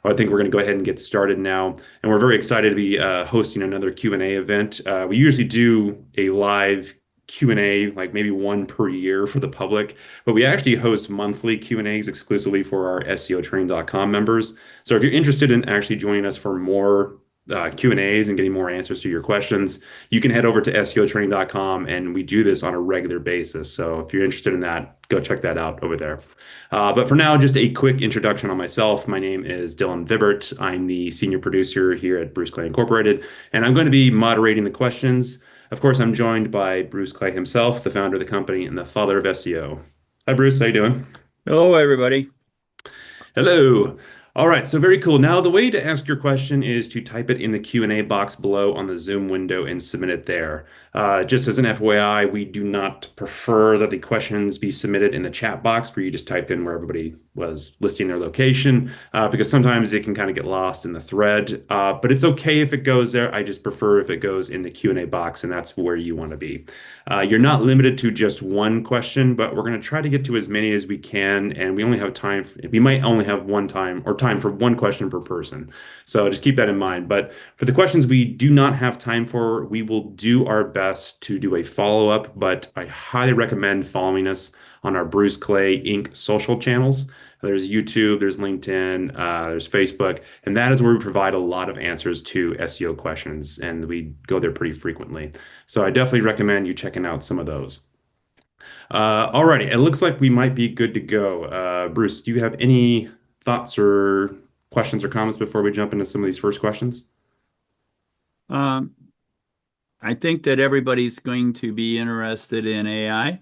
I think we're going to go ahead and get started now. And we're very excited to be hosting another Q&A event. We usually do a live Q&A, like maybe one per year for the public, but we actually host monthly Q&As exclusively for our SEOtraining.com members. So if you're interested in actually joining us for more Q&As and getting more answers to your questions, you can head over to SEOtraining.com and we do this on a regular basis. So if you're interested in that, go check that out over there. But for now, just a quick introduction on myself. My name is Dylan Vibert. I'm the senior producer here at Bruce Clay Incorporated, and I'm going to be moderating the questions. Of course, I'm joined by Bruce Clay himself, the founder of the company and the father of SEO. Hi, Bruce. How you doing? Hello, everybody. Hello. All right, so very cool. Now, the way to ask your question is to type it in the Q&A box below on the Zoom window and submit it there. Just as an FYI, we do not prefer that the questions be submitted in the chat box where you just type in where everybody was listing their location, because sometimes it can kind of get lost in the thread. But it's okay if it goes there. I just prefer if it goes in the Q&A box, and that's where you want to be. You're not limited to just one question, but we're going to try to get to as many as we can, and we only have time. We might only have one time or time for one question per person. So just keep that in mind. But for the questions we do not have time for, we will do our best to do a follow-up, but I highly recommend following us on our Bruce Clay Inc. social channels. There's YouTube, there's LinkedIn, there's Facebook, and that is where we provide a lot of answers to SEO questions, and we go there pretty frequently. So I definitely recommend you checking out some of those. Alrighty, it looks like we might be good to go. Bruce, do you have any thoughts or questions or comments before we jump into some of these first questions? Um, I think that everybody's going to be interested in AI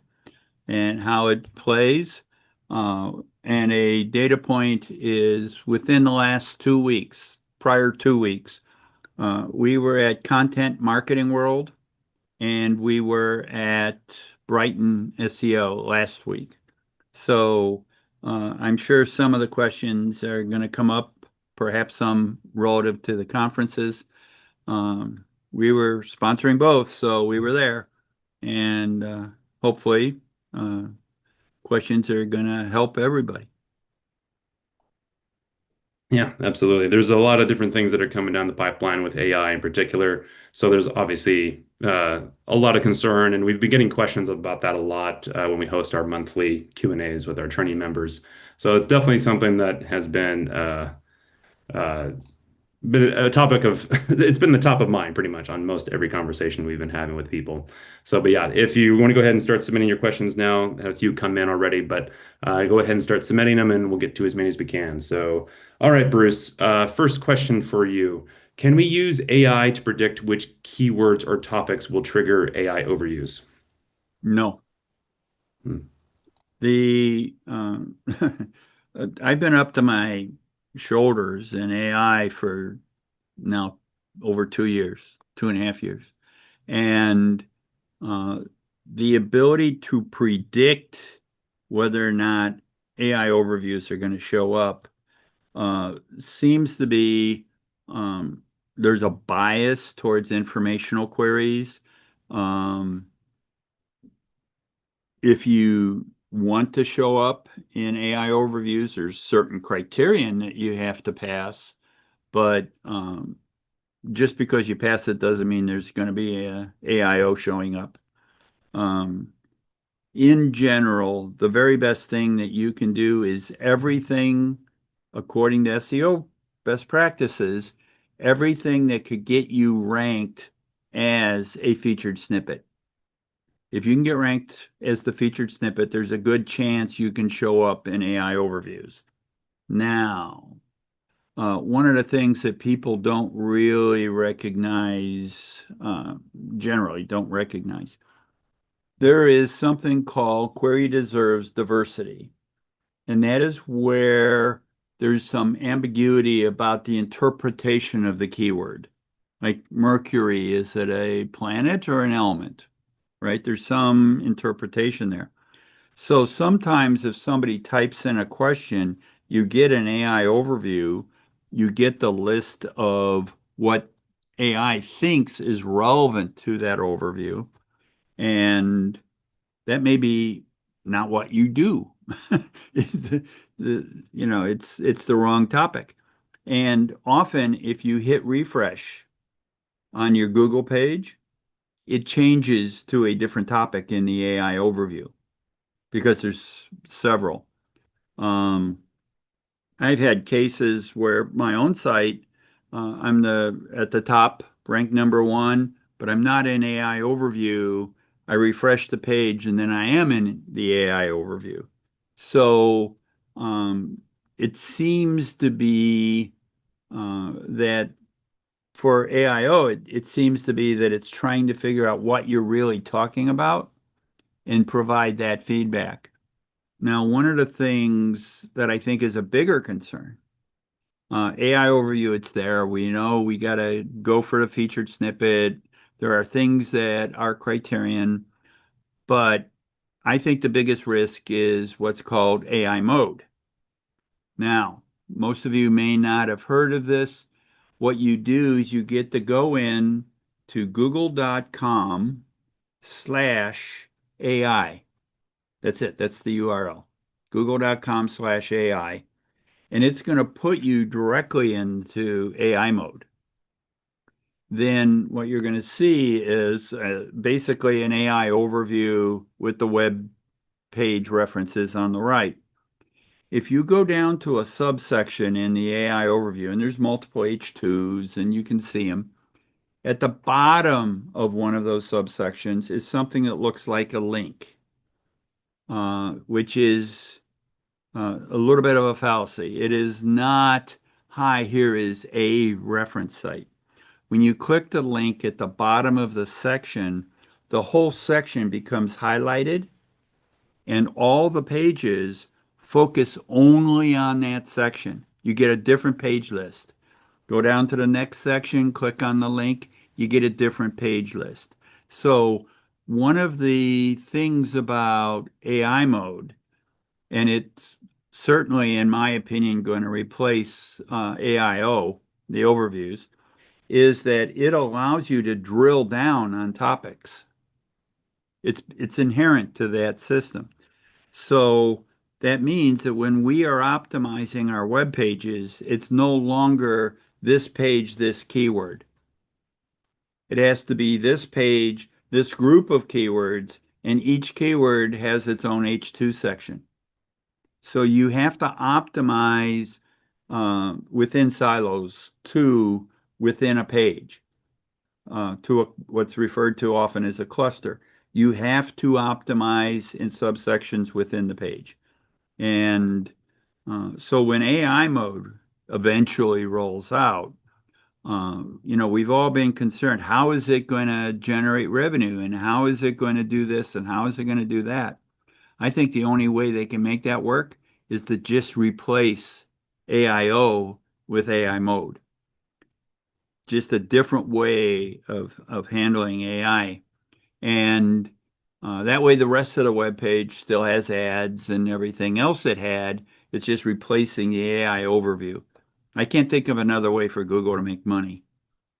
and how it plays. And a data point is within the last 2 weeks, prior 2 weeks, we were at Content Marketing World and we were at Brighton SEO last week. So I'm sure some of the questions are going to come up, perhaps some relative to the conferences. We were sponsoring both, so we were there, and hopefully, uh, questions are going to help everybody. Yeah, absolutely. There's a lot of different things that are coming down the pipeline with AI in particular. So there's obviously a lot of concern, and we've been getting questions about that a lot when we host our monthly Q&As with our training members. So it's definitely something that has uh, been a topic of it's been the top of mind pretty much on most every conversation we've been having with people. So, but yeah, if you want to go ahead and start submitting your questions now, I have a few come in already, but go ahead and start submitting them and we'll get to as many as we can. So, all right, Bruce, first question for you. Can we use AI to predict which keywords or topics will trigger AI overuse? No, Hmm. the I've been up to my shoulders in AI for now over 2 years, 2.5 years, and uh, the ability to predict whether or not AI overviews are going to show up seems to be there's a bias towards informational queries. Um, if you want to show up in AI overviews, there's certain criterion that you have to pass, but just because you pass it doesn't mean there's going to be a AIO showing up. Um, in general, the very best thing that you can do is everything according to SEO best practices, everything that could get you ranked as a featured snippet. If you can get ranked as the featured snippet, there's a good chance you can show up in AI overviews. Now, one of the things that people don't really recognize, generally don't recognize, there is something called query deserves diversity. And that is where there's some ambiguity about the interpretation of the keyword. Like Mercury, is it a planet or an element? Right? There's some interpretation there. So sometimes if somebody types in a question, you get an AI overview, you get the list of what AI thinks is relevant to that overview, and that may be not what you do. It's, it's the wrong topic. And often, if you hit refresh on your Google page, it changes to a different topic in the AI overview because there's several. Um, I've had cases where my own site, I'm the at the top, ranked number one, but I'm not in AI overview. I refresh the page and then I am in the AI overview. So it seems to be that for AIO, it seems to be that it's trying to figure out what you're really talking about and provide that feedback. Now, one of the things that I think is a bigger concern, AI overview, it's there. We know we got to go for the featured snippet. There are things that are criterion, but I think the biggest risk is what's called AI mode. Now, most of you may not have heard of this. What you do is you get to go in to google.com/AI. That's it. That's the URL. Google.com/AI. And it's going to put you directly into AI mode. Then what you're going to see is basically an AI overview with the web page references on the right. If you go down to a subsection in the AI overview, and there's multiple H2s, and you can see them, at the bottom of one of those subsections is something that looks like a link, which is a little bit of a fallacy. It is not, hi, here is a reference site. When you click the link at the bottom of the section, the whole section becomes highlighted and all the pages focus only on that section. You get a different page list. Go down to the next section, click on the link, you get a different page list. So one of the things about AI mode, and it's certainly, in my opinion, going to replace AIO, the overviews, is that it allows you to drill down on topics. It's inherent to that system. So that means that when we are optimizing our web pages, it's no longer this page, this keyword. It has to be this page, this group of keywords, and each keyword has its own H2 section. So you have to optimize within silos to within a page what's referred to often as a cluster. You have to optimize in subsections within the page. And so when AI mode eventually rolls out, we've all been concerned, how is it going to generate revenue and how is it going to do this and how is it going to do that? I think the only way they can make that work is to just replace AIO with AI mode. Just a different way of handling AI. And that way the rest of the web page still has ads and everything else it had. It's just replacing the AI overview. I can't think of another way for Google to make money.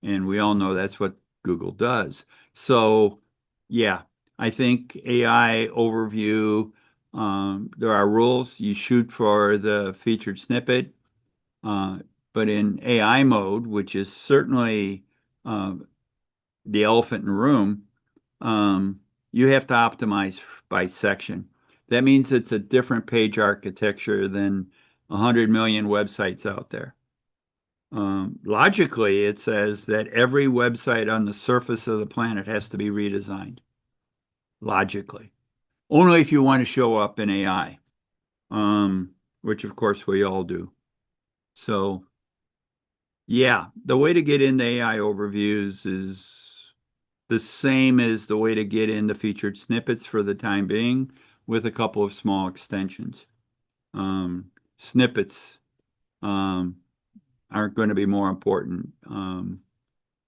And we all know that's what Google does. So, yeah, I think AI overview, there are rules. You shoot for the featured snippet. Uh, but in AI mode, which is certainly uh, the elephant in the room, you have to optimize by section. That means it's a different page architecture than 100 million websites out there. Logically, it says that every website on the surface of the planet has to be redesigned. Logically. Only if you want to show up in AI, which of course we all do. So, yeah, the way to get into AI overviews is the same as the way to get into featured snippets for the time being, with a couple of small extensions. Snippets aren't going to be more important.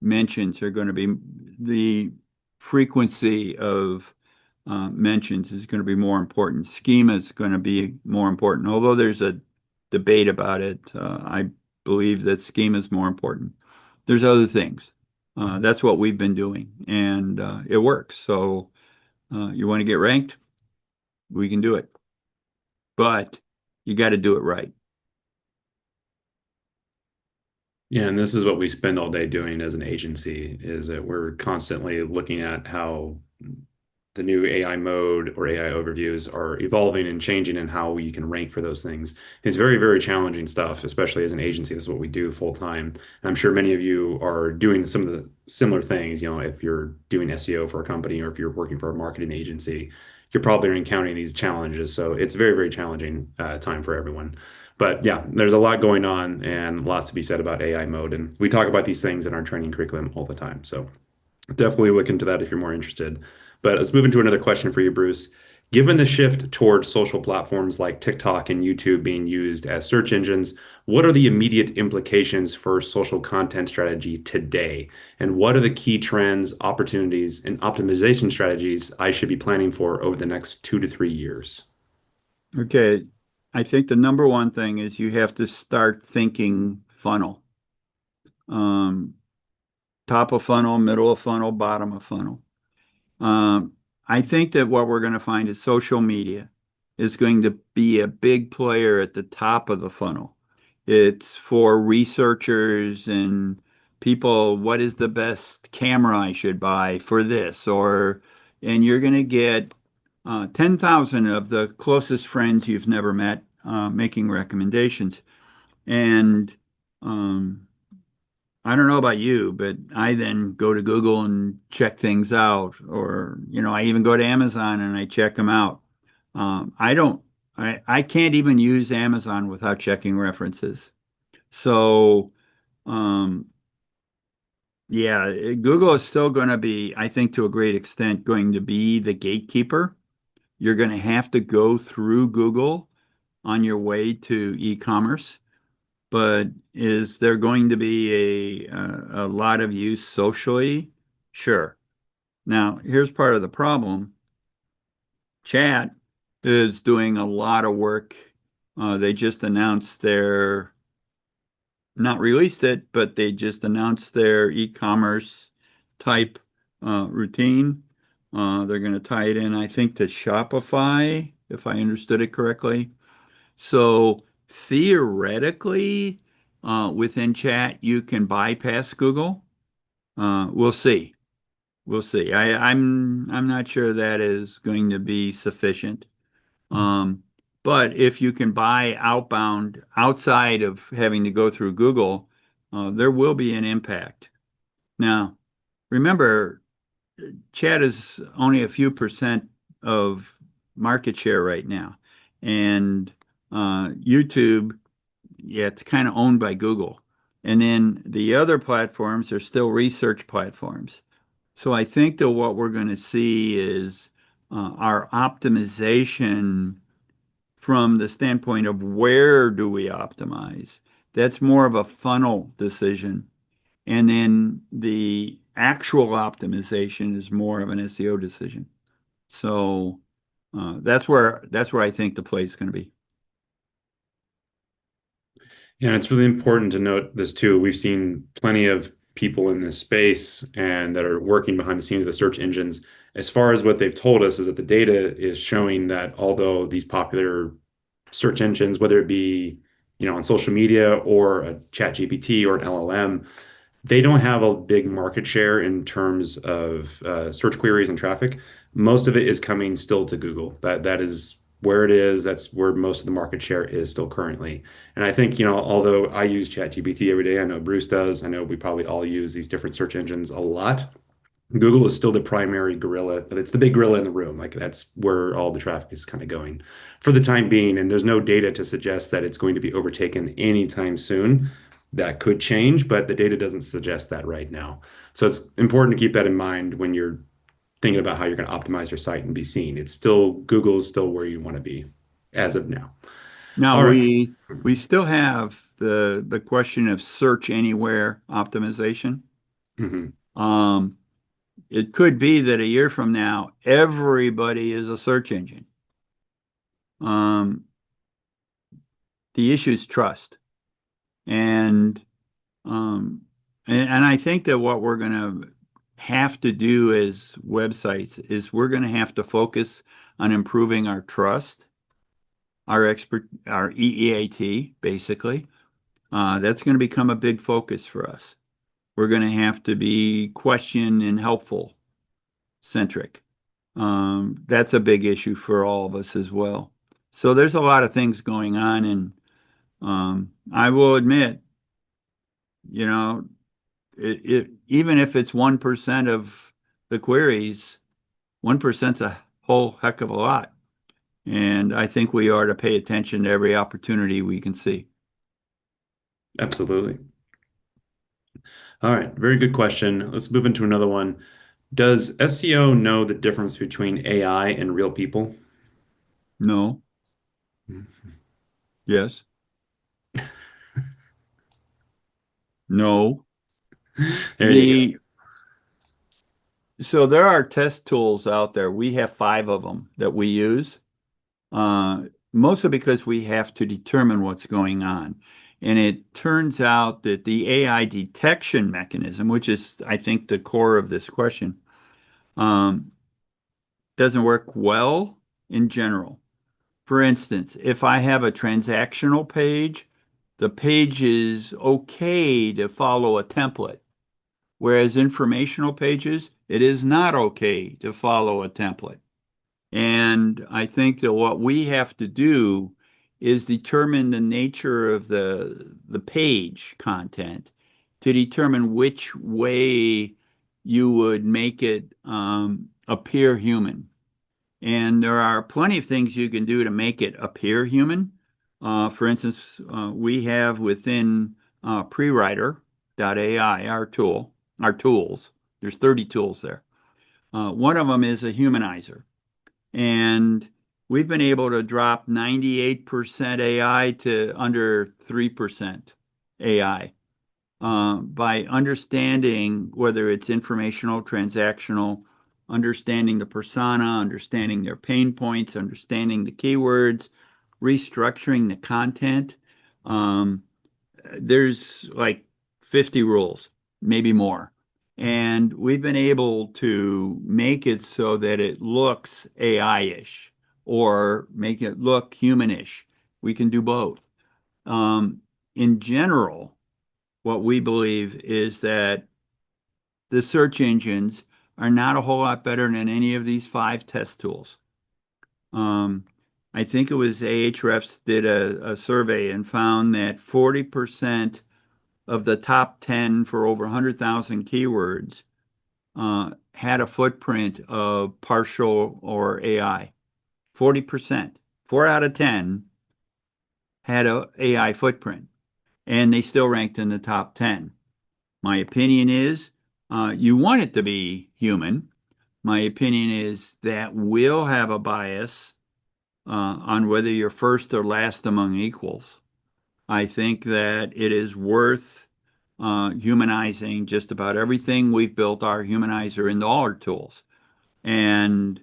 Mentions are going to be the frequency of mentions is going to be more important. Schema is going to be more important. Although there's a debate about it, I believe that schema is more important. There's other things. That's what we've been doing, and it works. So you want to get ranked? We can do it, but you got to do it right. Yeah, and this is what we spend all day doing as an agency, is that we're constantly looking at how the new AI mode or AI overviews are evolving and changing and how we can rank for those things. It's very, very challenging stuff, especially as an agency. This is what we do full time. And I'm sure many of you are doing some of the similar things. You know, if you're doing SEO for a company or if you're working for a marketing agency, you're probably encountering these challenges. So it's very, very challenging time for everyone. But yeah, there's a lot going on and lots to be said about AI mode. And we talk about these things in our training curriculum all the time. So definitely look into that if you're more interested. But let's move into another question for you, Bruce. Given the shift towards social platforms like TikTok and YouTube being used as search engines, what are the immediate implications for social content strategy today? And what are the key trends, opportunities, and optimization strategies I should be planning for over the next 2 to 3 years? Okay, I think the number one thing is you have to start thinking funnel. Um, Top of funnel, middle of funnel, bottom of funnel. Um, I think that what we're going to find is social media is going to be a big player at the top of the funnel. It's for researchers and people, what is the best camera I should buy for this? And you're going to get 10,000 of the closest friends you've never met making recommendations. And um, I don't know about you, but I then go to Google and check things out, or I even go to Amazon and I check them out. I don't, I can't even use Amazon without checking references. So, um, yeah, Google is still going to be, I think, to a great extent, going to be the gatekeeper. You're going to have to go through Google on your way to e-commerce. But is there going to be a lot of use socially? Sure. Now, here's part of the problem. Chat is doing a lot of work. They just announced their, not released it, but they just announced their e-commerce type routine. They're going to tie it in, I think, to Shopify, if I understood it correctly. So theoretically, within chat, you can bypass Google. We'll see. We'll see. I'm not sure that is going to be sufficient. Um, but if you can buy outbound outside of having to go through Google, there will be an impact. Now, remember, chat is only a few percent of market share right now, and YouTube, yeah, it's kind of owned by Google. And then the other platforms are still research platforms. So I think that what we're going to see is our optimization from the standpoint of where do we optimize. That's more of a funnel decision. And then the actual optimization is more of an SEO decision. So that's where I think the play is going to be. Yeah, it's really important to note this too. We've seen plenty of people in this space and that are working behind the scenes of the search engines. As far as what they've told us is that the data is showing that although these popular search engines, whether it be, on social media or a chat GPT or an LLM, they don't have a big market share in terms of search queries and traffic. Most of it is coming still to Google. That is where it is. That's where most of the market share is still currently. And I think, although I use ChatGPT every day, I know Bruce does. I know we probably all use these different search engines a lot. Google is still the primary gorilla, but it's the big gorilla in the room. Like that's where all the traffic is kind of going for the time being. And there's no data to suggest that it's going to be overtaken anytime soon. That could change, but the data doesn't suggest that right now. So it's important to keep that in mind when you're thinking about how you're going to optimize your site and be seen. It's still Google's still where you want to be as of now. Now All right. we still have the question of search anywhere optimization. Mhm. Um, it could be that a year from now, everybody is a search engine. Um, the issue is trust. And, um, and I think that what we're going to have to do as websites is we're going to have to focus on improving our trust, our EEAT, basically. That's going to become a big focus for us. We're going to have to be question and helpful centric. That's a big issue for all of us as well. So there's a lot of things going on, and I will admit, you know, even if it's 1% of the queries, 1%'s a whole heck of a lot. And I think we are to pay attention to every opportunity we can see. Absolutely. All right, very good question. Let's move into another one. Does SEO know the difference between AI and real people? No, yes, no. There you go. The So there are test tools out there. We have five of them that we use, uh, mostly because we have to determine what's going on. And it turns out that the AI detection mechanism, which is, I think, the core of this question, um, doesn't work well in general. For instance, if I have a transactional page, the page is okay to follow a template, whereas informational pages, it is not okay to follow a template. And I think that what we have to do is determine the nature of the page content to determine which way you would make it appear human. And there are plenty of things you can do to make it appear human. For instance, we have within prewriter.ai, our tools, there's 30 tools there. One of them is a humanizer. And we've been able to drop 98% AI to under 3% AI by understanding whether it's informational, transactional, understanding the persona, understanding their pain points, understanding the keywords, restructuring the content. Um, there's like 50 rules, maybe more. And we've been able to make it so that it looks AI-ish or make it look human-ish. We can do both. Um, in general, what we believe is that the search engines are not a whole lot better than any of these five test tools. Um, I think it was Ahrefs did a survey and found that 40% of the top 10 for over 100,000 keywords had a footprint of partial or AI. 40%. 4 out of 10 had a AI footprint, and they still ranked in the top 10. My opinion is you want it to be human. My opinion is that will have a bias on whether you're first or last among equals. I think that it is worth humanizing just about everything. We've built our humanizer into all our tools. And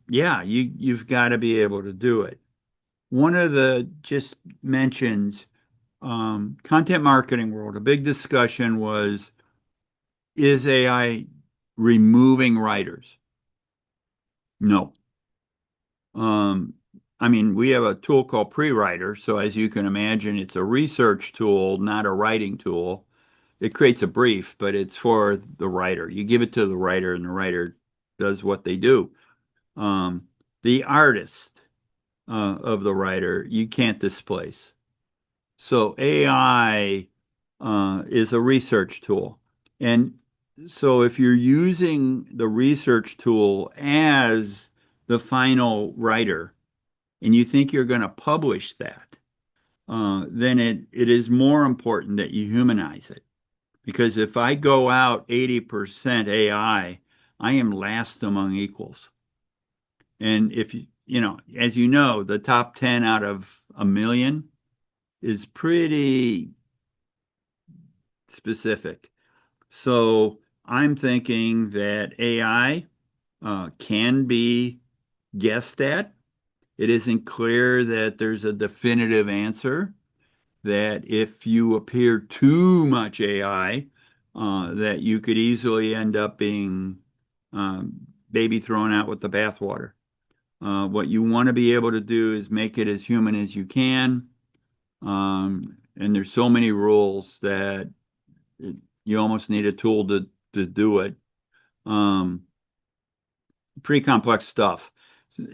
yeah, you've got to be able to do it. One of the just mentions content marketing world, a big discussion was, is AI removing writers? No. Um, I mean, we have a tool called Pre-Writer, so as you can imagine, it's a research tool, not a writing tool. It creates a brief, but it's for the writer. You give it to the writer, and the writer does what they do. The artist of the writer, you can't displace. So AI is a research tool. And so if you're using the research tool as the final writer and you think you're going to publish that, then it is more important that you humanize it. Because if I go out 80% AI, I am last among equals. And if as you know, the top 10 out of a million is pretty specific. So I'm thinking that AI can be guessed at. It isn't clear that there's a definitive answer, that if you appear too much AI, that you could easily end up being baby thrown out with the bathwater. What you want to be able to do is make it as human as you can. and there's so many rules that you almost need a tool to do it. Um, Pretty complex stuff.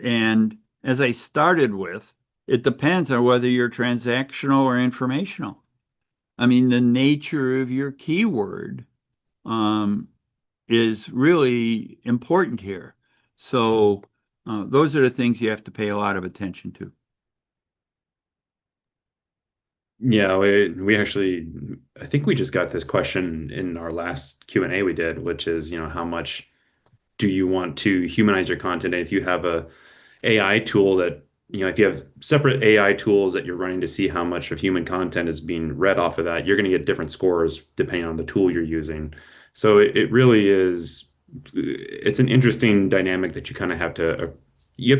And as I started with, it depends on whether you're transactional or informational. I mean, the nature of your keyword um, is really important here. So those are the things you have to pay a lot of attention to. Yeah, we actually, I think we just got this question in our last Q&A we did, which is, how much do you want to humanize your content? And if you have a AI tool that, if you have separate AI tools that you're running to see how much of human content is being read off of that, you're going to get different scores depending on the tool you're using. So it really is, it's an interesting dynamic that you have to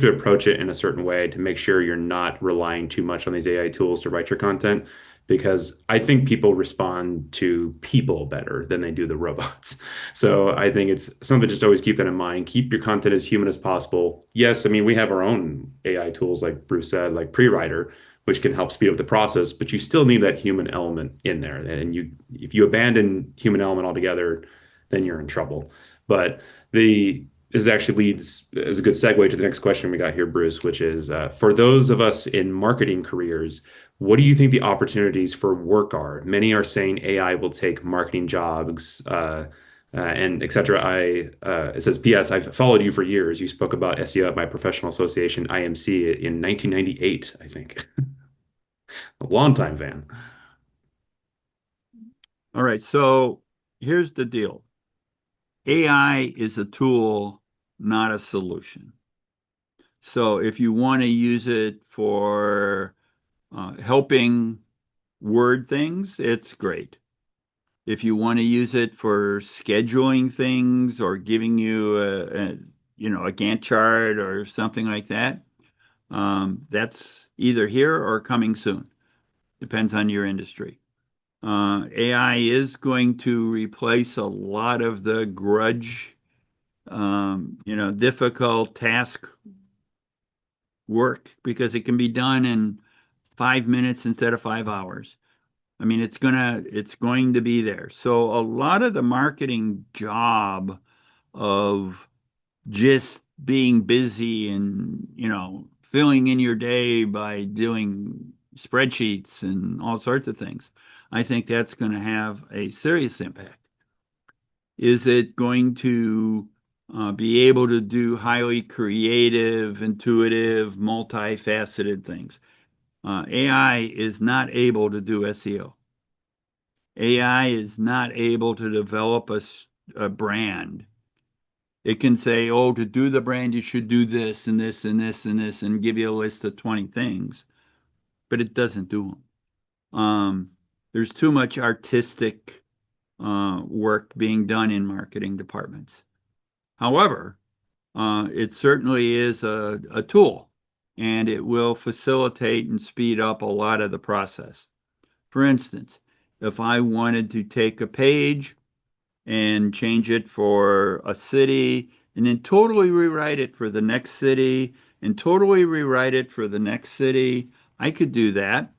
approach it in a certain way to make sure you're not relying too much on these AI tools to write your content. Because I think people respond to people better than they do the robots. So I think it's something to just always keep that in mind. Keep your content as human as possible. Yes, I mean, we have our own AI tools, like Bruce said, like Pre-Writer, which can help speed up the process, but you still need that human element in there. And if you abandon human element altogether, then you're in trouble. But this actually leads as a good segue to the next question we got here, Bruce, which is for those of us in marketing careers, what do you think the opportunities for work are? Many are saying AI will take marketing jobs, and et cetera. It says, P.S. I've followed you for years. You spoke about SEO at my professional association, IMC, in 1998, I think. A longtime fan. All right, so here's the deal. AI is a tool, not a solution. So if you want to use it for helping word things, it's great. If you want to use it for scheduling things or giving you a Gantt chart or something like that, that's either here or coming soon. Depends on your industry. AI is going to replace a lot of the grudge, difficult task work because it can be done in 5 minutes instead of 5 hours. I mean, it's going to be there. So a lot of the marketing job of just being busy and, filling in your day by doing spreadsheets and all sorts of things, I think that's going to have a serious impact. Is it going to be able to do highly creative, intuitive, multifaceted things? AI is not able to do SEO. AI is not able to develop a brand. It can say, oh, to do the brand, you should do this and this and this and this, and give you a list of 20 things, but it doesn't do them. There's too much artistic work being done in marketing departments. However, it certainly is a tool, and it will facilitate and speed up a lot of the process. For instance, if I wanted to take a page and change it for a city and then totally rewrite it for the next city and totally rewrite it for the next city, I could do that.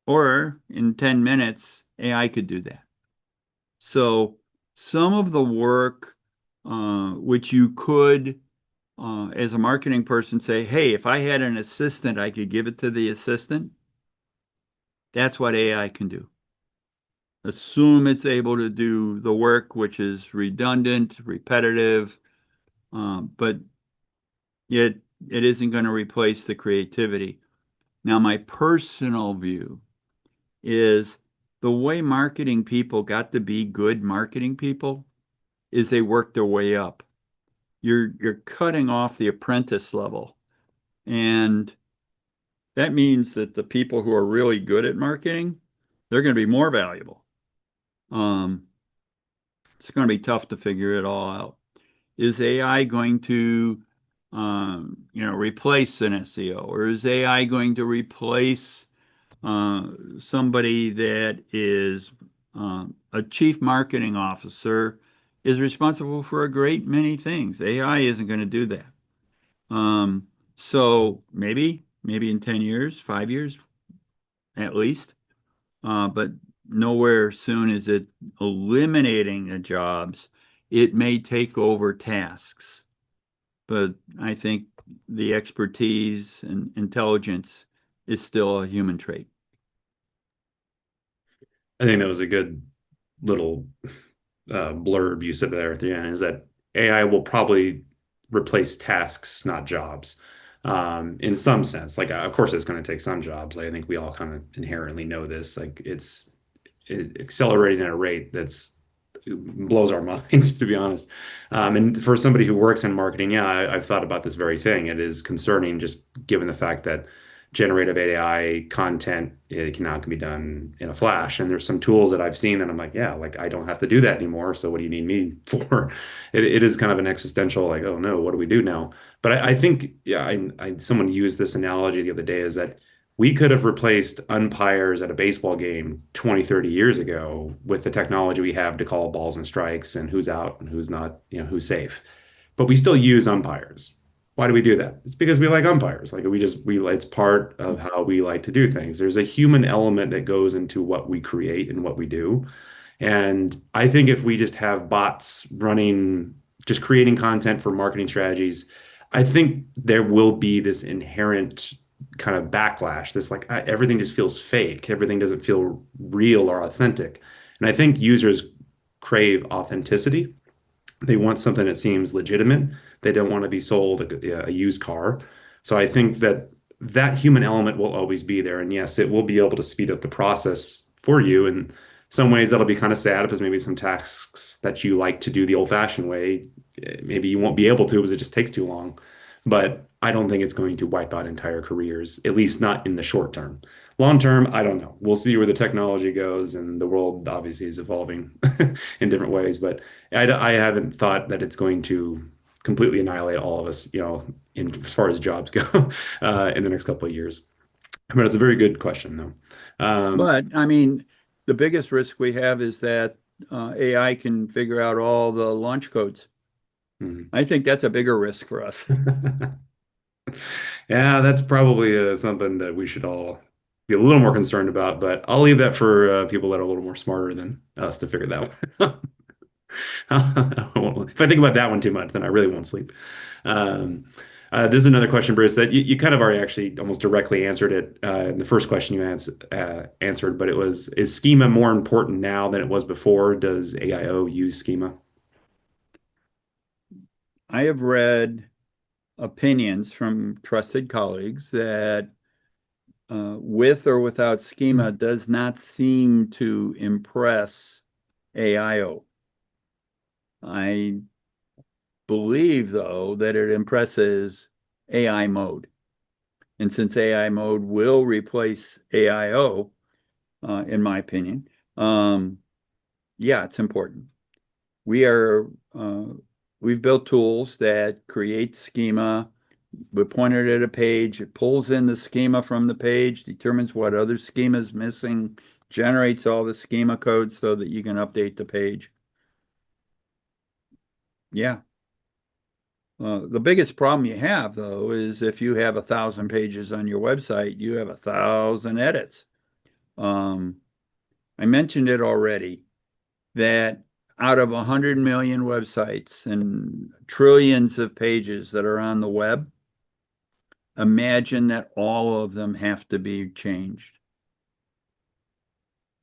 Or in 10 minutes, AI could do that. So some of the work which you could, as a marketing person, say, hey, if I had an assistant, I could give it to the assistant. That's what AI can do. Assume it's able to do the work which is redundant, repetitive, but it isn't going to replace the creativity. Now, my personal view is the way marketing people got to be good marketing people is they worked their way up. You're cutting off the apprentice level, and that means that the people who are really good at marketing, they're going to be more valuable. Um, it's going to be tough to figure it all out. Is AI going to, replace an SEO, or is AI going to replace somebody that is a chief marketing officer is responsible for a great many things? AI isn't going to do that. So maybe in 10 years, 5 years at least. but nowhere soon is it eliminating the jobs. It may take over tasks, but I think the expertise and intelligence is still a human trait. I think that was a good little blurb you said there at the end is that AI will probably replace tasks, not jobs. In some sense, like of course it's going to take some jobs. Like, I think we all kind of inherently know this. Like it accelerating at a rate that's blows our mind, to be honest. And for somebody who works in marketing, yeah, I've thought about this very thing. It is concerning, just given the fact that generative AI content it can be done in a flash. And there's some tools that I've seen that I'm like, yeah, like I don't have to do that anymore. So what do you need me for? It is kind of an existential, like, oh no, what do we do now? But I think, yeah, someone used this analogy the other day is that we could have replaced umpires at a baseball game 20, 30 years ago with the technology we have to call balls and strikes and who's out and who's not, who's safe. But we still use umpires. Why do we do that? It's because we like umpires. Like it's part of how we like to do things. There's a human element that goes into what we create and what we do. And I think if we just have bots running, just creating content for marketing strategies, I think there will be this inherent kind of backlash. This like everything just feels fake. Everything doesn't feel real or authentic. And I think users crave authenticity. They want something that seems legitimate. They don't want to be sold a used car. So I think that that human element will always be there. And yes, it will be able to speed up the process for you. In some ways, that'll be kind of sad because maybe some tasks that you like to do the old-fashioned way, maybe you won't be able to because it just takes too long. But I don't think it's going to wipe out entire careers, at least not in the short term. Long term, I don't know. We'll see where the technology goes, and the world obviously is evolving in different ways. But I haven't thought that it's going to completely annihilate all of us, in as far as jobs go, in the next couple of years. But it's a very good question, though. But I mean, the biggest risk we have is that AI can figure out all the launch codes. Mhm. I think that's a bigger risk for us. Yeah, that's probably something that we should all be a little more concerned about. But I'll leave that for people that are a little more smarter than us to figure that one. If I think about that one too much, then I really won't sleep. Um, this is another question, Bruce, that you kind of already actually almost directly answered it in the first question you answered, but it was, is schema more important now than it was before? Does AIO use schema? I have read opinions from trusted colleagues that with or without schema does not seem to impress AIO. I believe, though, that it impresses AI mode. And since AI mode will replace AIO, in my opinion, yeah, it's important. We are, uh, we've built tools that create schema. We point it at a page, it pulls in the schema from the page, determines what other schema is missing, generates all the schema codes so that you can update the page. Yeah. The biggest problem you have, though, is if you have 1,000 pages on your website, you have 1,000 edits. Um, I mentioned it already that out of 100 million websites and trillions of pages that are on the web, imagine that all of them have to be changed.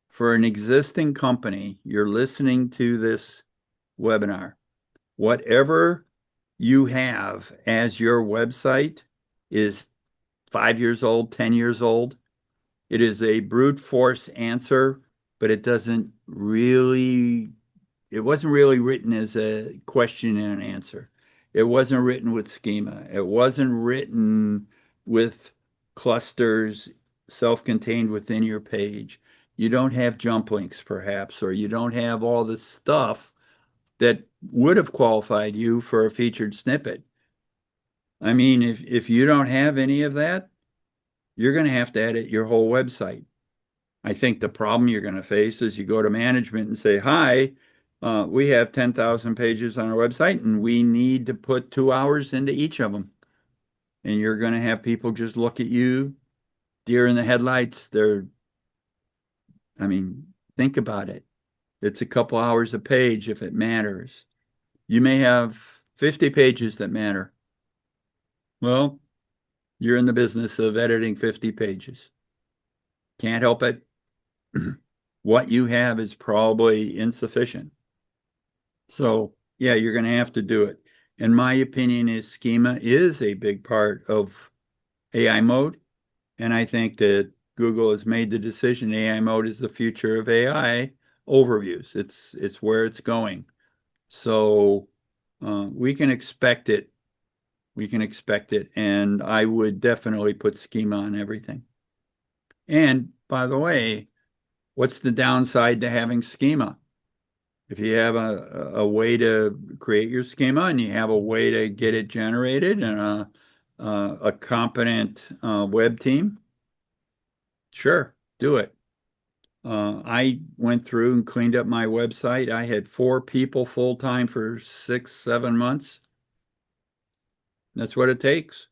For an existing company, you're listening to this webinar, whatever you have as your website is 5 years old, 10 years old. It is a brute force answer, but it wasn't really written as a question and an answer. It wasn't written with schema. It wasn't written with clusters self-contained within your page. You don't have jump links, perhaps, or you don't have all the stuff that would have qualified you for a featured snippet. I mean, if you don't have any of that, you're going to have to edit your whole website. I think the problem you're going to face is you go to management and say, hi, we have 10,000 pages on our website and we need to put 2 hours into each of them. And you're going to have people just look at you, deer in the headlights. I mean, think about it. It's a couple hours a page if it matters. You may have 50 pages that matter. Well, you're in the business of editing 50 pages. Can't help it. What you have is probably insufficient. So, yeah, you're going to have to do it. And my opinion is schema is a big part of AI mode. And I think that Google has made the decision AI mode is the future of AI overviews. It's where it's going. So we can expect it. We can expect it. And I would definitely put schema on everything. And by the way, what's the downside to having schema? If you have a way to create your schema and you have a way to get it generated and a competent web team, sure, do it. I went through and cleaned up my website. I had 4 people full time for 6, 7 months. That's what it takes.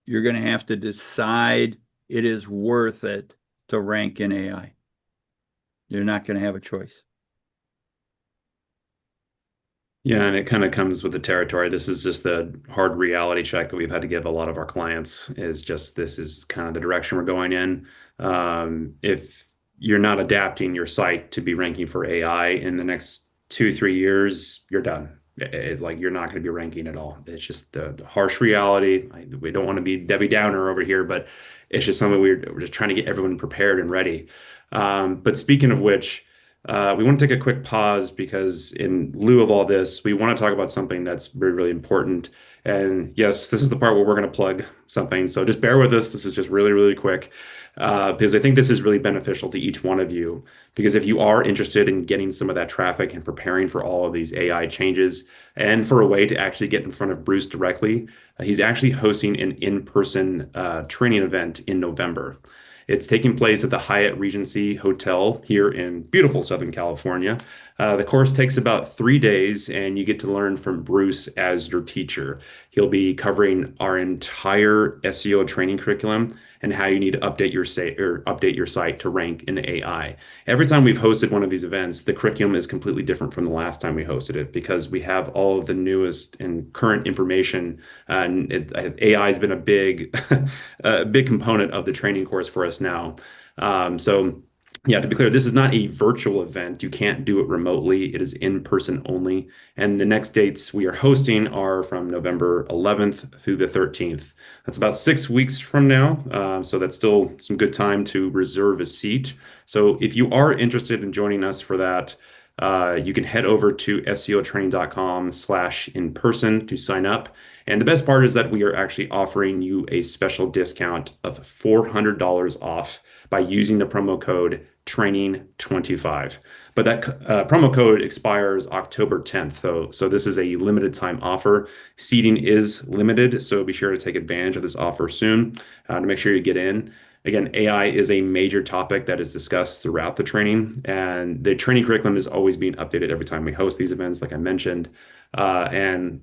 You're going to have to decide it is worth it to rank in AI. You're not going to have a choice. Yeah, and it kind of comes with the territory. This is just the hard reality check that we've had to give a lot of our clients is just this is kind of the direction we're going in. If you're not adapting your site to be ranking for AI in the next 2, 3 years, you're done. Like you're not going to be ranking at all. It's just the harsh reality. We don't want to be Debbie Downer over here, but it's just something we're just trying to get everyone prepared and ready. But speaking of which, we want to take a quick pause because, in lieu of all this, we want to talk about something that's really, really important. And yes, this is the part where we're going to plug something. So just bear with us. This is just really, really quick because I think this is really beneficial to each one of you. Because if you are interested in getting some of that traffic and preparing for all of these AI changes and for a way to actually get in front of Bruce directly, he's actually hosting an in-person training event in November. It's taking place at the Hyatt Regency Hotel here in beautiful Southern California. The course takes about 3 days, and you get to learn from Bruce as your teacher. He'll be covering our entire SEO training curriculum and how you need to update your site or update your site to rank in AI. Every time we've hosted one of these events, the curriculum is completely different from the last time we hosted it because we have all of the newest and current information. And AI has been a big, a big component of the training course for us now. So yeah, to be clear, this is not a virtual event. You can't do it remotely. It is in person only. And the next dates we are hosting are from November 11th through the 13th. That's about 6 weeks from now. So that's still some good time to reserve a seat. So if you are interested in joining us for that, you can head over to seotraining.com/in person to sign up. And the best part is that we are actually offering you a special discount of $400 off by using the promo code training25. But that promo code expires October 10th. So this is a limited time offer. Seating is limited, so be sure to take advantage of this offer soon to make sure you get in. Again, AI is a major topic that is discussed throughout the training, and the training curriculum is always being updated every time we host these events, like I mentioned. And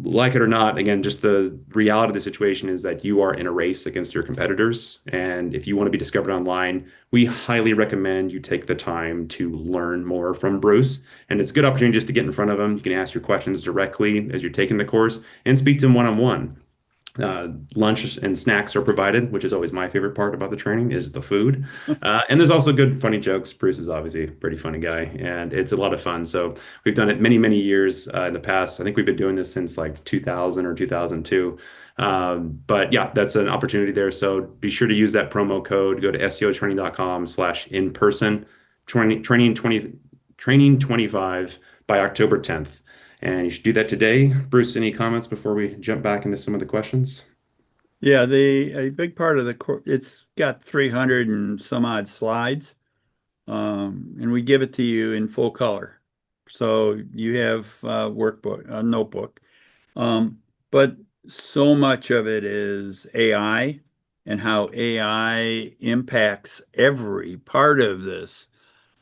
like it or not, again, just the reality of the situation is that you are in a race against your competitors. And if you want to be discovered online, we highly recommend you take the time to learn more from Bruce. And it's a good opportunity just to get in front of him. You can ask your questions directly as you're taking the course and speak to him one-on-one. Lunch and snacks are provided, which is always my favorite part about the training is the food. And there's also good funny jokes. Bruce is obviously a pretty funny guy, and it's a lot of fun. So we've done it many, many years in the past. I think we've been doing this since like 2000 or 2002. But yeah, that's an opportunity there. So be sure to use that promo code. Go to seotraining.com/in person training 25 by October 10th. And you should do that today. Bruce, any comments before we jump back into some of the questions? Yeah, the a big part of the course, it's got 300 and some odd slides, and we give it to you in full color. So you have a workbook, a notebook. But so much of it is AI and how AI impacts every part of this.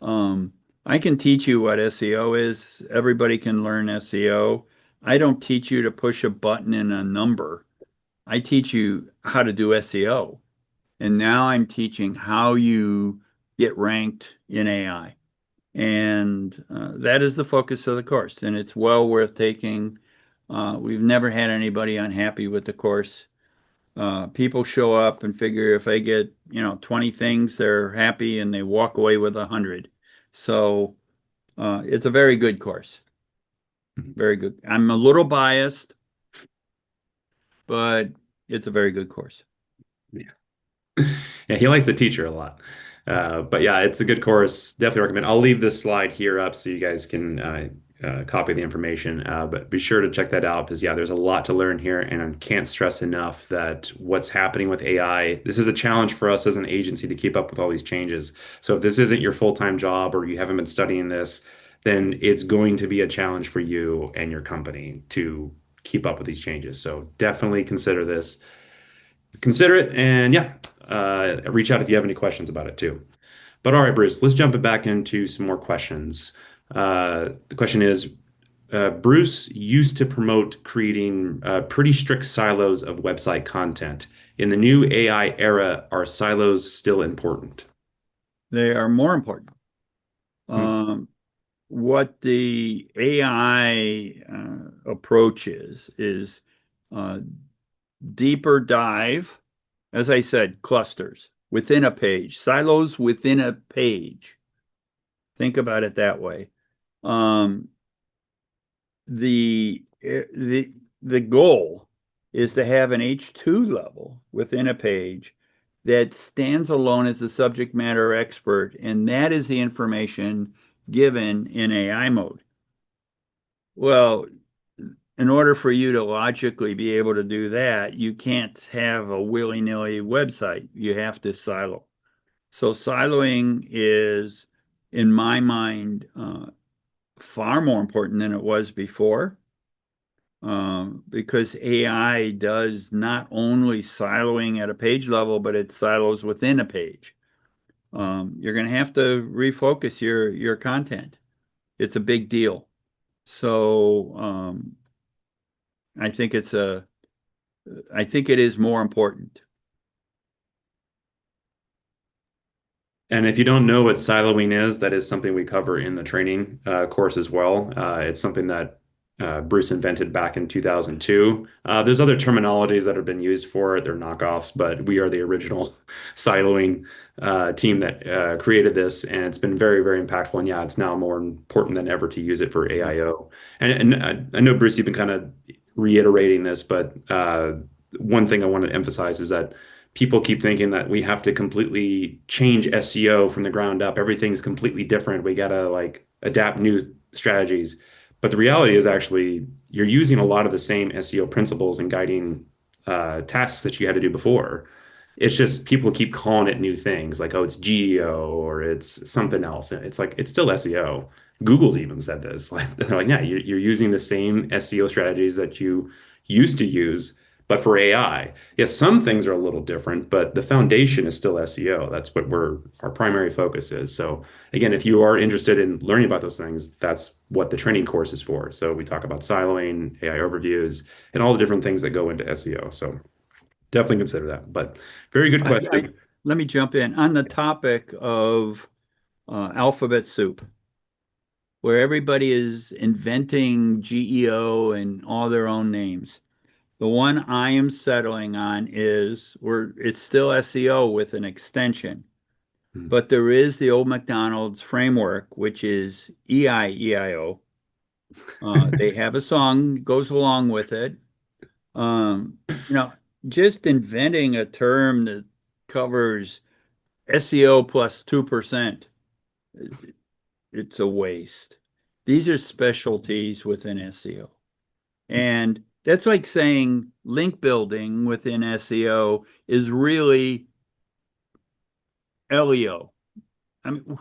Um, I can teach you what SEO is. Everybody can learn SEO. I don't teach you to push a button in a number. I teach you how to do SEO. And now I'm teaching how you get ranked in AI. And that is the focus of the course, and it's well worth taking. We've never had anybody unhappy with the course. People show up and figure if they get, 20 things, they're happy and they walk away with 100. So it's a very good course. Very good. I'm a little biased, but it's a very good course. Yeah. Yeah, he likes the teacher a lot. But yeah, it's a good course. Definitely recommend. I'll leave this slide here up so you guys can copy the information. But be sure to check that out because yeah, there's a lot to learn here, and I can't stress enough that what's happening with AI, this is a challenge for us as an agency to keep up with all these changes. So if this isn't your full-time job or you haven't been studying this, then it's going to be a challenge for you and your company to keep up with these changes. So definitely consider it, and yeah, reach out if you have any questions about it too. But all right, Bruce, let's jump it back into some more questions. The question is, Bruce used to promote creating pretty strict silos of website content. In the new AI era, are silos still important? They are more important. Hmm. What the AI approach is uh, deeper dive, as I said, clusters within a page, silos within a page. Think about it that way. Um, the goal is to have an H2 level within a page that stands alone as a subject matter expert, and that is the information given in AI mode. Well, in order for you to logically be able to do that, you can't have a willy-nilly website. You have to silo. So siloing is, in my mind, far more important than it was before, because AI does not only siloing at a page level, but it silos within a page. You're going to have to refocus your content. It's a big deal. So I think I think it is more important. And if you don't know what siloing is, that is something we cover in the training course as well. It's something that Bruce invented back in 2002. There's other terminologies that have been used for it. They're knockoffs, but we are the original siloing team that created this, and it's been very, very impactful. And yeah, it's now more important than ever to use it for AIO. And I know, Bruce, you've been kind of reiterating this, but one thing I want to emphasize is that people keep thinking that we have to completely change SEO from the ground up. Everything's completely different. We gotta like adapt new strategies. But the reality is actually you're using a lot of the same SEO principles and guiding tasks that you had to do before. It's just people keep calling it new things like, oh, it's geo or it's something else. It's like it's still SEO. Google's even said this. Like they're like, yeah, you're using the same SEO strategies that you used to use, but for AI. Yes, some things are a little different, but the foundation is still SEO. That's what our primary focus is. So again, if you are interested in learning about those things, that's what the training course is for. So we talk about siloing, AI overviews, and all the different things that go into SEO. So definitely consider that. But very good question. Let me jump in on the topic of alphabet soup, where everybody is inventing GEO and all their own names. The one I am settling on is it's still SEO with an extension, Hmm. but there is the old McDonald's framework, which is EIEIO. They have a song that goes along with it. Um, you know, just inventing a term that covers SEO plus 2%, it's a waste. These are specialties within SEO. And that's like saying link building within SEO is really LEO. I mean,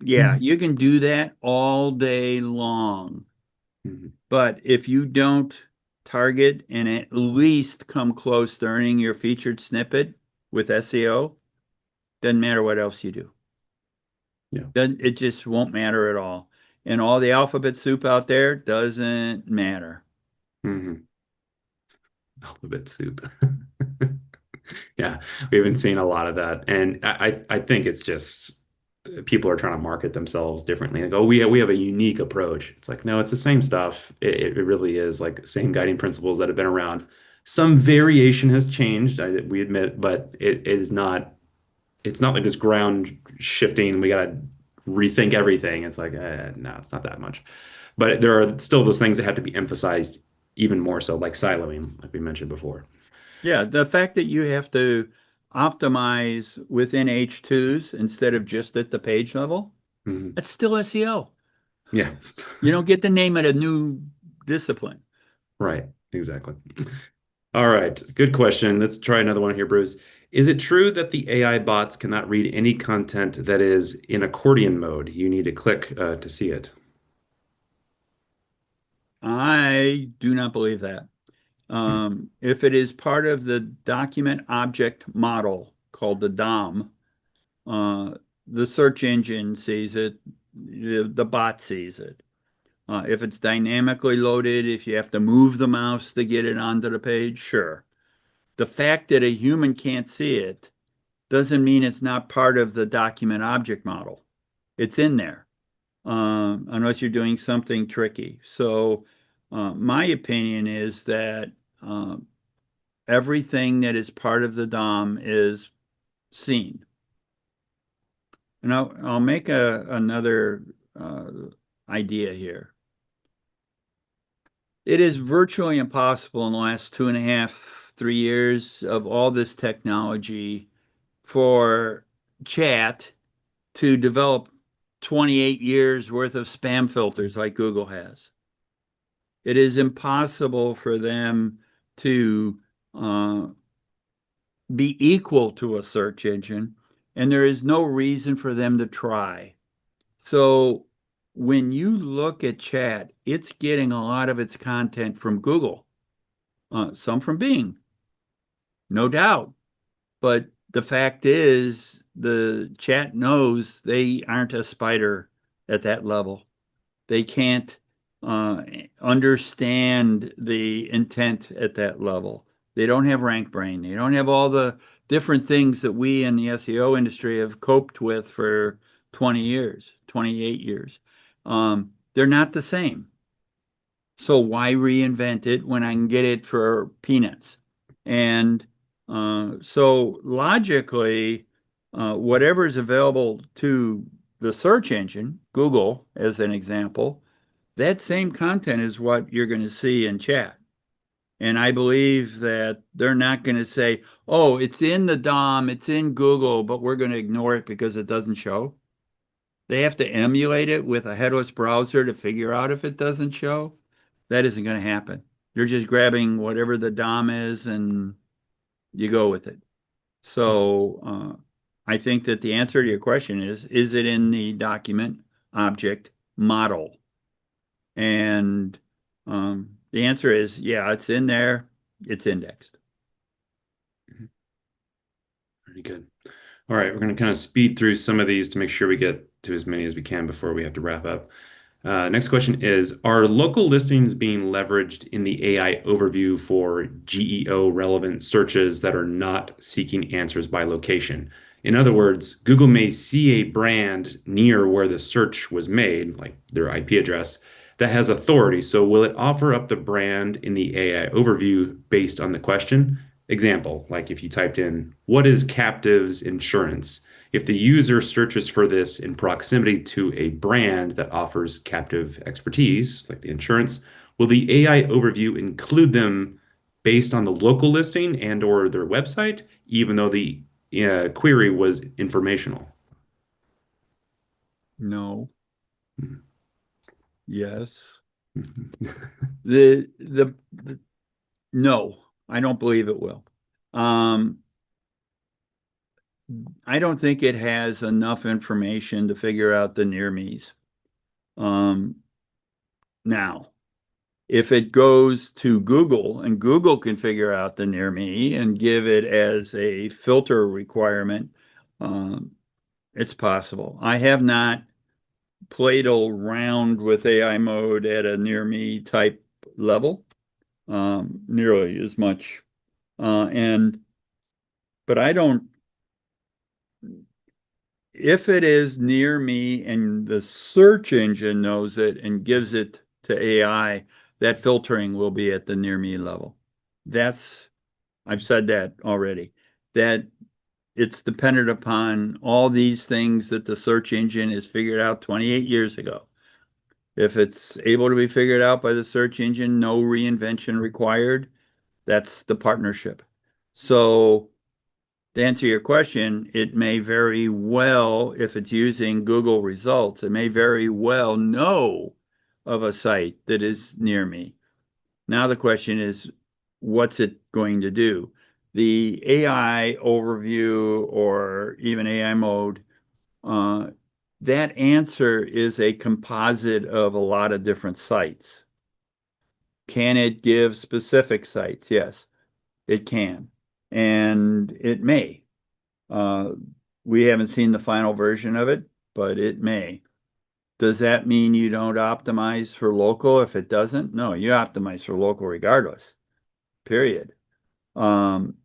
yeah, you can do that all day long. Mhm. But if you don't target and at least come close to earning your featured snippet with SEO, doesn't matter what else you do. Yeah. It just won't matter at all. And all the alphabet soup out there doesn't matter. Hmm. Alphabet soup. Yeah, we've been seeing a lot of that, and I think it's just people are trying to market themselves differently. Like, oh, we have a unique approach. It's like, no, it's the same stuff. It really is like the same guiding principles that have been around. Some variation has changed, we admit, but it is not. It's not like this ground shifting. We got to rethink everything. It's like, no, it's not that much. But there are still those things that have to be emphasized even more so, like siloing, like we mentioned before. Yeah, the fact that you have to optimize within H2s instead of just at the page level, Mhm. that's still SEO. Yeah, You don't get to name it a new discipline. right. Exactly. All right. Good question. Let's try another one here, Bruce. Is it true that the AI bots cannot read any content that is in accordion mode? You need to click to see it. I do not believe that. Hmm. If it is part of the document object model called the DOM, uh, the search engine sees it, the bot sees it. If it's dynamically loaded, if you have to move the mouse to get it onto the page, sure. The fact that a human can't see it doesn't mean it's not part of the document object model. It's in there, unless you're doing something tricky. So, my opinion is that uh, everything that is part of the DOM is seen. And I'll make another uh, idea here. It is virtually impossible in the last 2.5, 3 years of all this technology for chat to develop 28 years worth of spam filters like Google has. It is impossible for them to uh, be equal to a search engine, and there is no reason for them to try. So when you look at chat, it's getting a lot of its content from Google, some from Bing, no doubt. But the fact is, the chat knows they aren't a spider at that level. They can't uh, understand the intent at that level. They don't have rank brain. They don't have all the different things that we in the SEO industry have coped with for 20 years, 28 years. They're not the same. So why reinvent it when I can get it for peanuts? And so logically, whatever is available to the search engine, Google as an example, that same content is what you're going to see in chat. And I believe that they're not going to say, oh, it's in the DOM, it's in Google, but we're going to ignore it because it doesn't show. They have to emulate it with a headless browser to figure out if it doesn't show. That isn't going to happen. You're just grabbing whatever the DOM is and you go with it. So I think that the answer to your question is it in the document object model? And the answer is, yeah, it's in there. It's indexed. Very good. All right, we're going to kind of speed through some of these to make sure we get to as many as we can before we have to wrap up. Next question is, are local listings being leveraged in the AI overview for geo relevant searches that are not seeking answers by location? In other words, Google may see a brand near where the search was made, like their IP address, that has authority. So will it offer up the brand in the AI overview based on the question? Example, like if you typed in, what is captives insurance? If the user searches for this in proximity to a brand that offers captive expertise, like the insurance, will the AI overview include them based on the local listing and or their website, even though the query was informational? No. Mhm. Yes. The no, I don't believe it will. Um, I don't think it has enough information to figure out the near me's. Um, Now, if it goes to Google and Google can figure out the near me and give it as a filter requirement, um, it's possible. I have not played around with AI mode at a near me type level, nearly as much. And but I don't, if it is near me and the search engine knows it and gives it to AI, that filtering will be at the near me level. That's, I've said that already, that it's dependent upon all these things that the search engine has figured out 28 years ago. If it's able to be figured out by the search engine, no reinvention required, that's the partnership. So to answer your question, it may very well, if it's using Google results, it may very well know of a site that is near me. Now the question is, what's it going to do? The AI overview or even AI mode, uh, that answer is a composite of a lot of different sites. Can it give specific sites? Yes, it can. And it may. Uh, we haven't seen the final version of it, but it may. Does that mean you don't optimize for local if it doesn't? No, you optimize for local regardless, period. Um,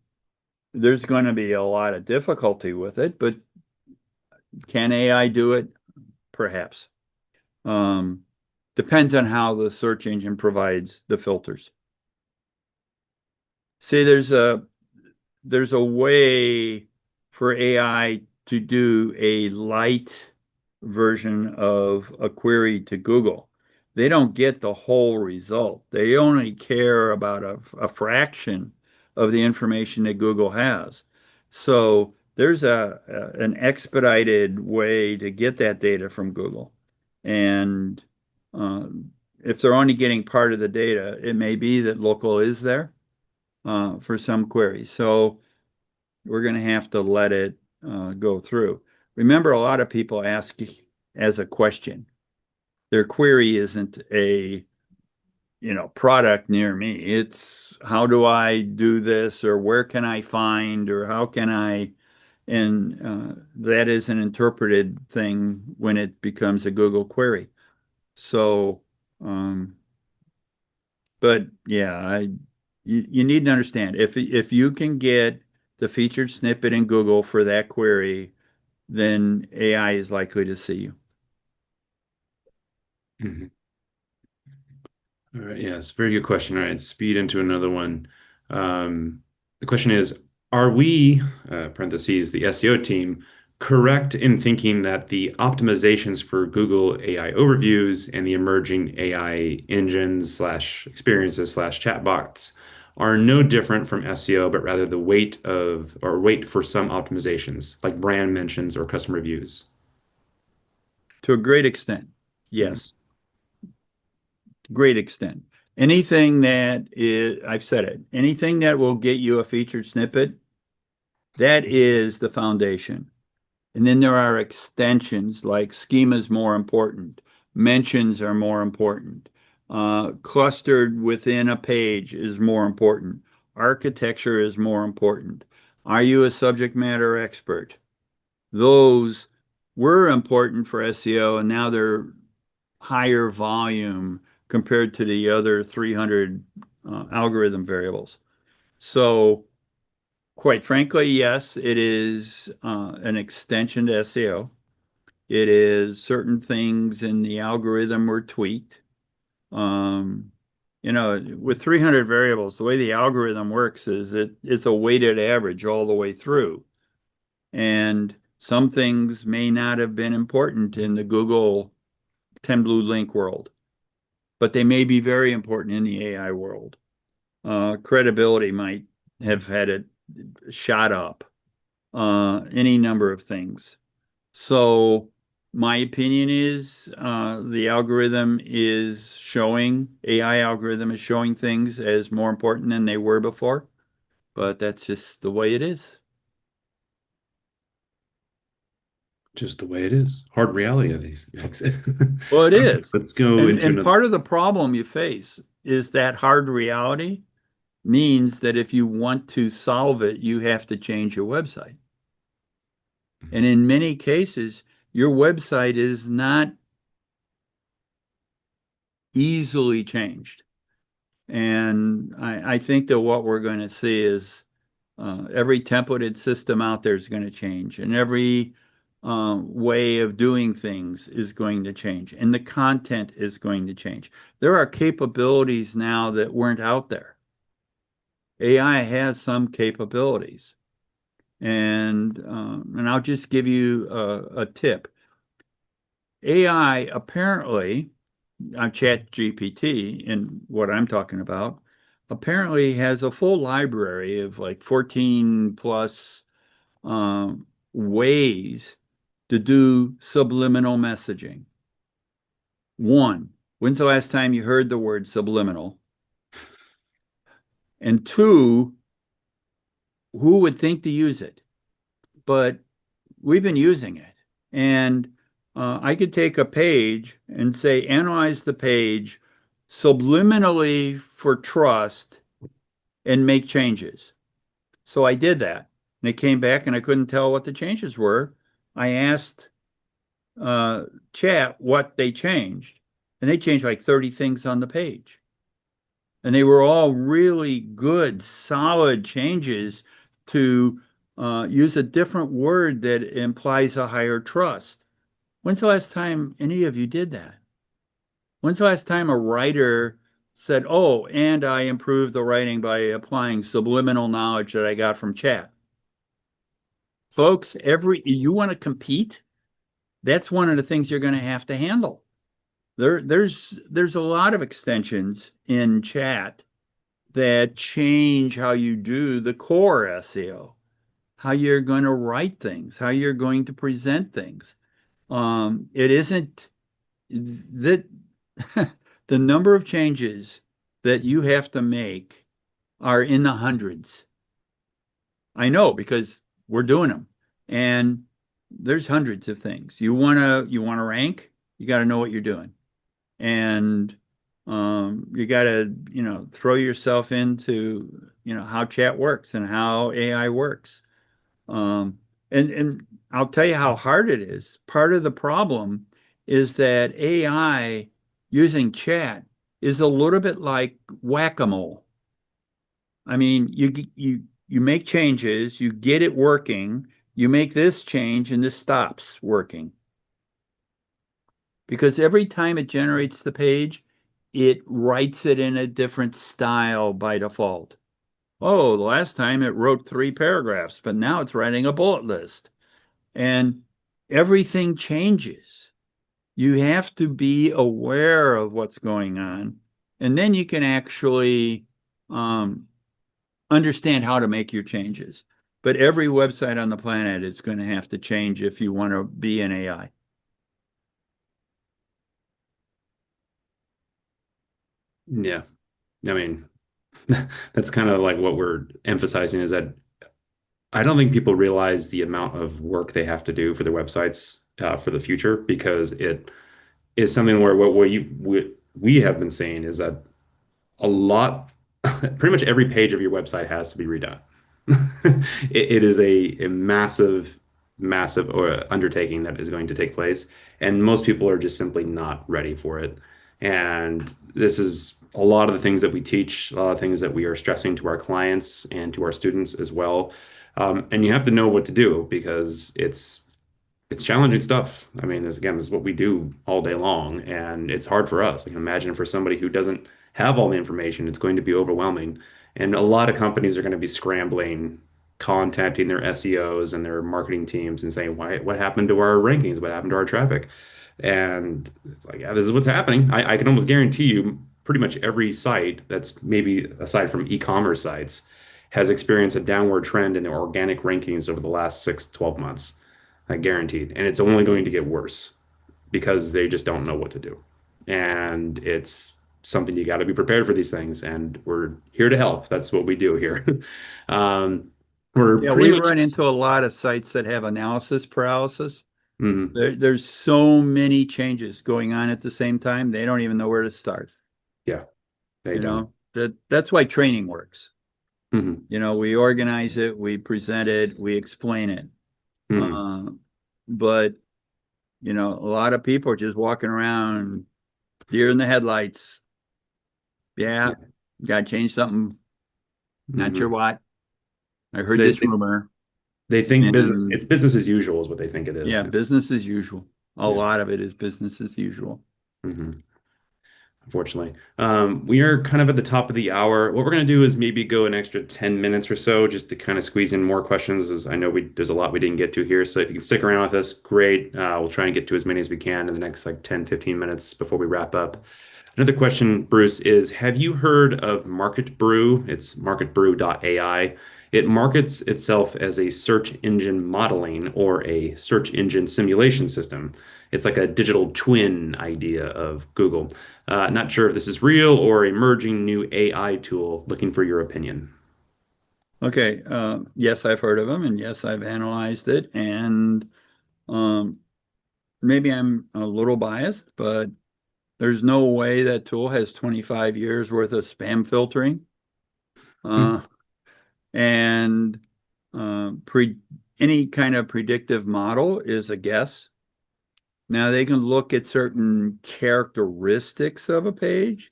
there's going to be a lot of difficulty with it, but can AI do it? Perhaps. Um, depends on how the search engine provides the filters. See, there's a way for AI to do a light version of a query to Google. They don't get the whole result. They only care about a fraction of the information that Google has. So there's an expedited way to get that data from Google. And if they're only getting part of the data, it may be that local is there for some queries. So we're going to have to let it go through. Remember, a lot of people ask as a question. Their query isn't a, product near me. It's how do I do this, or where can I find, or how can I, and that is an interpreted thing when it becomes a Google query. So, um, but yeah, you need to understand if you can get the featured snippet in Google for that query, then AI is likely to see you. Mhm. All right, yes, very good question. All right, speed into another one. The question is, are we, parentheses, the SEO team, correct in thinking that the optimizations for Google AI overviews and the emerging AI engines slash experiences slash chatbots are no different from SEO, but rather the weight of or weight for some optimizations like brand mentions or customer reviews? To a great extent, Mhm. yes, great extent. Anything that is, I've said it, anything that will get you a featured snippet, that is the foundation. And then there are extensions like schema is more important, mentions are more important, clustered within a page is more important, architecture is more important. Are you a subject matter expert? Those were important for SEO, and now they're higher volume compared to the other 300 algorithm variables. So, quite frankly, yes, it is an extension to SEO. It is certain things in the algorithm were tweaked. Um, with 300 variables, the way the algorithm works is it's a weighted average all the way through. And some things may not have been important in the Google 10 blue link world, but they may be very important in the AI world. Credibility might have had it shot up, any number of things. So my opinion is the algorithm is showing, AI algorithm is showing things as more important than they were before, but that's just the way it is. Just the way it is. Hard reality of these things. Well, it Okay, is. let's go And into and another. part of the problem you face is that hard reality means that if you want to solve it, you have to change your website. And in many cases, your website is not easily changed. And I think that what we're going to see is Every templated system out there is going to change, and every way of doing things is going to change, and the content is going to change. There are capabilities now that weren't out there. AI has some capabilities, and I'll just give you a tip. AI apparently on ChatGPT, and what I'm talking about, apparently has a full library of like 14 plus ways to do subliminal messaging. One, when's the last time you heard the word subliminal? And two, who would think to use it? But we've been using it. And I could take a page and say, analyze the page subliminally for trust and make changes. So I did that. And it came back and I couldn't tell what the changes were. I asked chat what they changed, and they changed like 30 things on the page. And they were all really good, solid changes to use a different word that implies a higher trust. When's the last time any of you did that? When's the last time a writer said, oh, and I improved the writing by applying subliminal knowledge that I got from chat? Folks, you want to compete? That's one of the things you're going to handle. There's a lot of extensions in chat that change how you do the core SEO, how you're going to write things, how you're going to present things. It isn't that the number of changes that you have to make are in the hundreds. I know because we're doing them, and there's hundreds of things. You want to rank, you got to know what you're doing, and you got to throw yourself into how chat works and how AI works. And I'll tell you how hard it is. Part of the problem is that AI using chat is a little bit like whack-a-mole. I mean, you make changes, you get it working, you make this change, and this stops working. Because every time it generates the page, it writes it in a different style by default. Oh, the last time it wrote 3 paragraphs, but now it's writing a bullet list. And everything changes. You have to be aware of what's going on, and then you can actually understand how to make your changes. But every website on the planet is going to have to change if you want to be an AI. Yeah. I mean, that's kind of like what we're emphasizing is that I don't think people realize the amount of work they have to do for their websites for the future because it is something where we have been saying is that a lot, pretty much every page of your website has to be redone. It is a massive, massive undertaking that is going to take place, and most people are just simply not ready for it. And this is a lot of the things that we teach, a lot of things that we are stressing to our clients and to our students as well. And you have to know what to do because it's challenging stuff. I mean, this is what we do all day long, and it's hard for us. I can imagine for somebody who doesn't have all the information, it's going to be overwhelming. And a lot of companies are going to be scrambling, contacting their SEOs and their marketing teams and saying, "Why? What happened to our rankings? What happened to our traffic?" And it's like, yeah, this is what's happening. I can almost guarantee you, pretty much every site that's maybe aside from e-commerce sites has experienced a downward trend in their organic rankings over the last 6 to 12 months. Guaranteed. And it's only going to get worse because they just don't know what to do. And it's something you got to be prepared for these things. And we're here to help. That's what we do here. Um, we're Yeah, pretty we much, run into a lot of sites that have analysis paralysis. mhm, There's so many changes going on at the same time, they don't even know where to start. yeah, they don't. That's why training works. Hmm. We organize it, we present it, we explain it. Hmm. Uh, but a lot of people are just walking around deer in the headlights. Yeah, Yeah. got to change something. Not sure Hmm. what. I heard They, this they rumor, they think and it's business as usual is what they think it is. yeah, business as usual. A Yeah. lot of it is business as usual. Hmm. Unfortunately. We are kind of at the top of the hour. What we're going to do is maybe go an extra 10 minutes or so just to kind of squeeze in more questions, as I know there's a lot we didn't get to here. So if you can stick around with us, great. We'll try and get to as many as we can in the next like 10, 15 minutes before we wrap up. Another question, Bruce, is have you heard of Market Brew? It's marketbrew.ai. It markets itself as a search engine modeling or a search engine simulation system. It's like a digital twin idea of Google. Not sure if this is real or emerging new AI tool. Looking for your opinion. Okay, yes, I've heard of them, and yes, I've analyzed it, and um, maybe I'm a little biased, but there's no way that tool has 25 years worth of spam filtering. Uh, and pre any kind of predictive model is a guess. Now they can look at certain characteristics of a page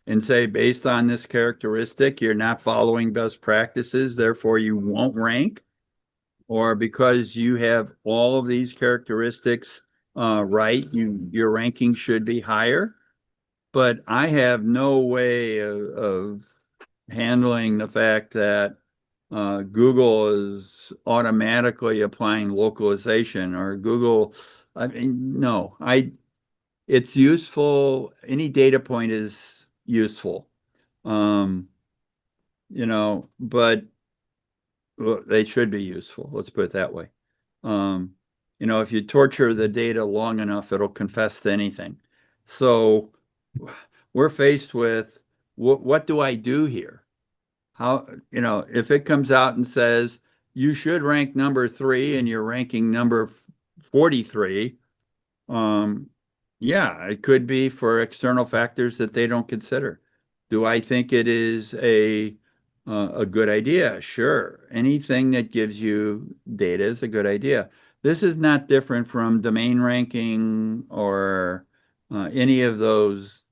and say, based on this characteristic, you're not following best practices, therefore you won't rank. Or because you have all of these characteristics right, your ranking should be higher. But I have no way of handling the fact that Google is automatically applying localization or Google. I mean, no, it's useful. Any data point is useful. Um, but well, they should be useful. Let's put it that way. Um, if you torture the data long enough, it'll confess to anything. So we're faced with what do I do here? How, if it comes out and says you should rank number 3 and you're ranking number 43, um, yeah, it could be for external factors that they don't consider. Do I think it is a good idea? Sure. Anything that gives you data is a good idea. This is not different from domain ranking or any of those,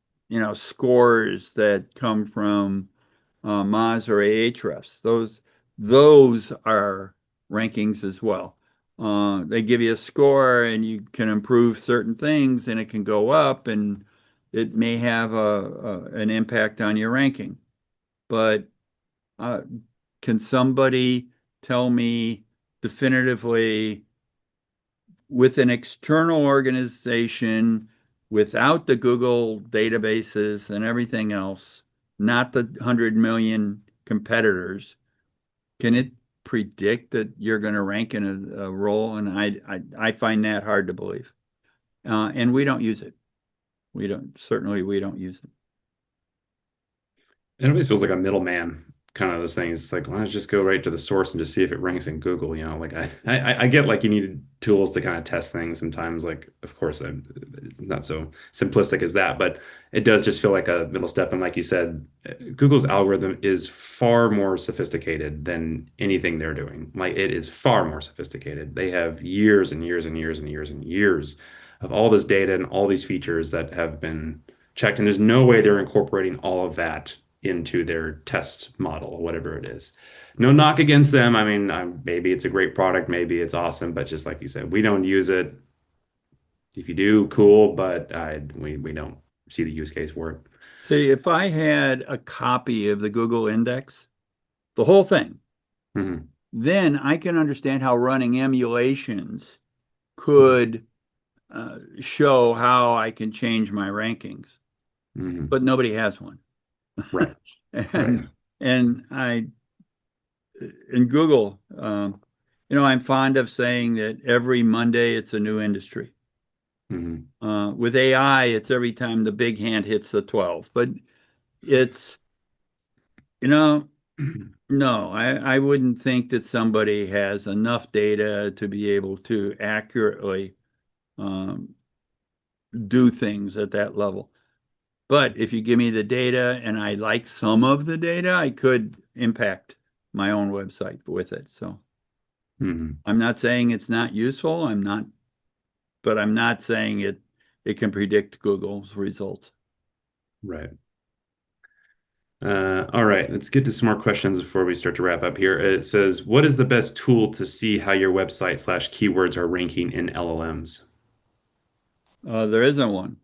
scores that come from Moz or Ahrefs. Those are rankings as well. They give you a score and you can improve certain things and it can go up and it may have an impact on your ranking. But uh, can somebody tell me definitively with an external organization without the Google databases and everything else, not the 100 million competitors, can it predict that you're going to rank in a role? And I find that hard to believe. And we don't use it. Certainly we don't use it. It always feels like a middleman kind of those things. It's like, why don't you just go right to the source and just see if it ranks in Google? Like I get like you need tools to kind of test things sometimes. Like, of course, I'm not so simplistic as that, but it does just feel like a middle step. And like you said, Google's algorithm is far more sophisticated than anything they're doing. Like it is far more sophisticated. They have years and years and years and years and years of all this data and all these features that have been checked. And there's no way they're incorporating all of that into their test model, whatever it is. No knock against them. I mean, maybe it's a great product, maybe it's awesome, but just like you said, we don't use it. If you do, cool, but we don't see the use case for it. See, if I had a copy of the Google Index, the whole thing, Hmm. then I can understand how running emulations could show how I can change my rankings. Hmm. But nobody has one. Right, right. And in Google, I'm fond of saying that every Monday it's a new industry. Hmm. With AI, it's every time the big hand hits the 12. But it's, you know, no, I wouldn't think that somebody has enough data to be able to accurately um, do things at that level. But if you give me the data and I like some of the data, I could impact my own website with it. So Hmm. I'm not saying it's not useful. But I'm not saying it can predict Google's results. Right. All right, let's get to some more questions before we start to wrap up here. It says, what is the best tool to see how your website slash keywords are ranking in LLMs? There isn't one.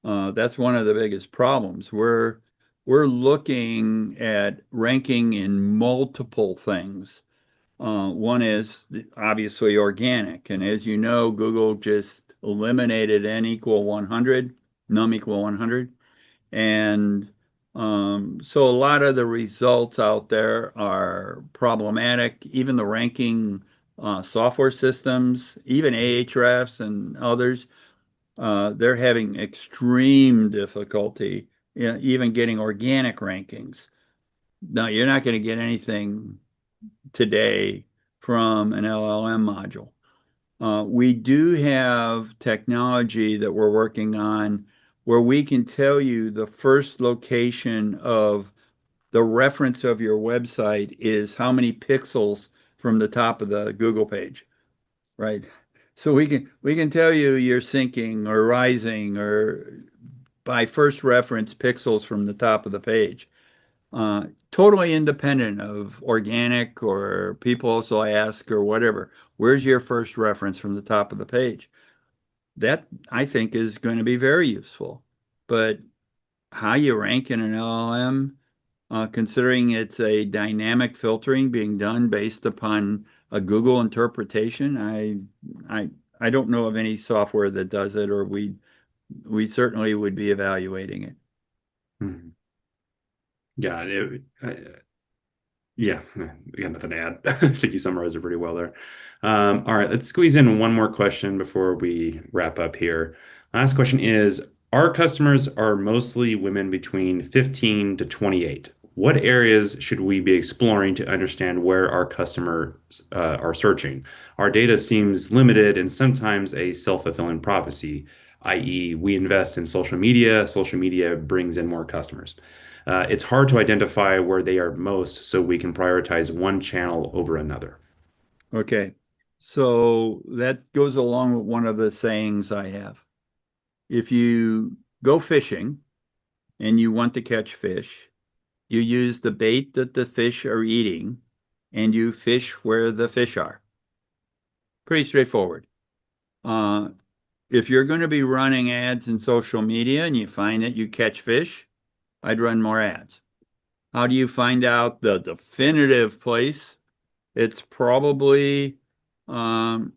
That's one of the biggest problems. We're looking at ranking in multiple things. One is obviously organic, and as you know, Google just eliminated n equal 100, num equal 100, and so a lot of the results out there are problematic. Even the ranking software systems, even Ahrefs and others, they're having extreme difficulty, even getting organic rankings. Now, you're not going to get anything today from an LLM module. We do have technology that we're working on where we can tell you the first location of the reference of your website is how many pixels from the top of the Google page, right? So we can tell you you're sinking or rising or by first reference pixels from the top of the page. Totally independent of organic or people also ask or whatever. Where's your first reference from the top of the page? That I think is going to be very useful. But how you rank in an LLM, considering it's a dynamic filtering being done based upon a Google interpretation, I I don't know of any software that does it, or we certainly would be evaluating it. Mhm. Yeah, yeah, we got nothing to add. I think you summarized it pretty well there. All right, let's squeeze in one more question before we wrap up here. Last question is, our customers are mostly women between 15 to 28. What areas should we be exploring to understand where our customers are searching? Our data seems limited and sometimes a self-fulfilling prophecy, i.e., we invest in social media brings in more customers. It's hard to identify where they are most, so we can prioritize one channel over another. Okay. So that goes along with one of the sayings I have. If you go fishing and you want to catch fish, you use the bait that the fish are eating and you fish where the fish are. Pretty straightforward. Uh, if you're going to be running ads in social media and you find that you catch fish, I'd run more ads. How do you find out the definitive place? It's probably um,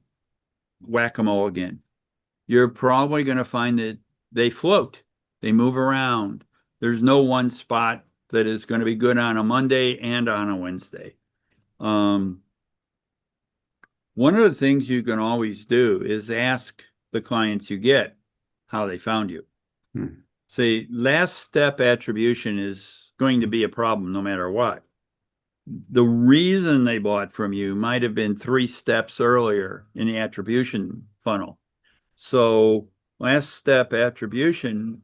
whack-a-mole again. You're probably going to find that they float, they move around. There's no one spot that is going to be good on a Monday and on a Wednesday. Um, One of the things you can always do is ask the clients you get how they found you. Hmm. Say, last step attribution is going to be a problem no matter what. The reason they bought from you might have been 3 steps earlier in the attribution funnel. So last step attribution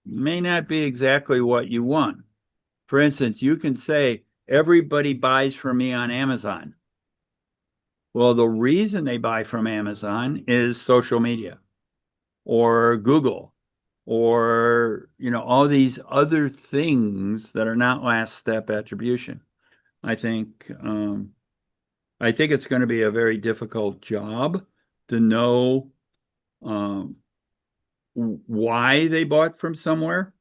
may not be exactly what you want. For instance, you can say, everybody buys from me on Amazon. Well, the reason they buy from Amazon is social media or Google or, all these other things that are not last step attribution. I think I think it's going to be a very difficult job to know um, why they bought from somewhere.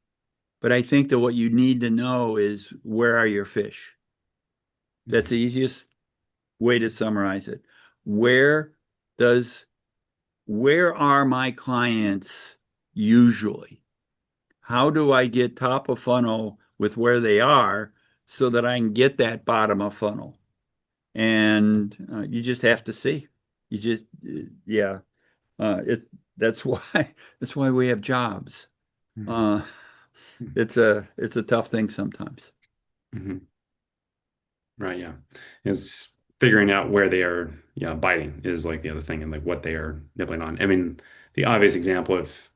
But I think that what you need to know is where are your fish? That's the easiest way to summarize it. Where does where are my clients usually? How do I get top of funnel with where they are so that I can get that bottom of funnel? And you just have to see. You just, yeah. It that's why that's why we have jobs. Uh, it's a tough thing sometimes. Mhm. Right, yeah. It's figuring out where they are, yeah, biting is like the other thing and like what they are nibbling on. I mean, the obvious example of,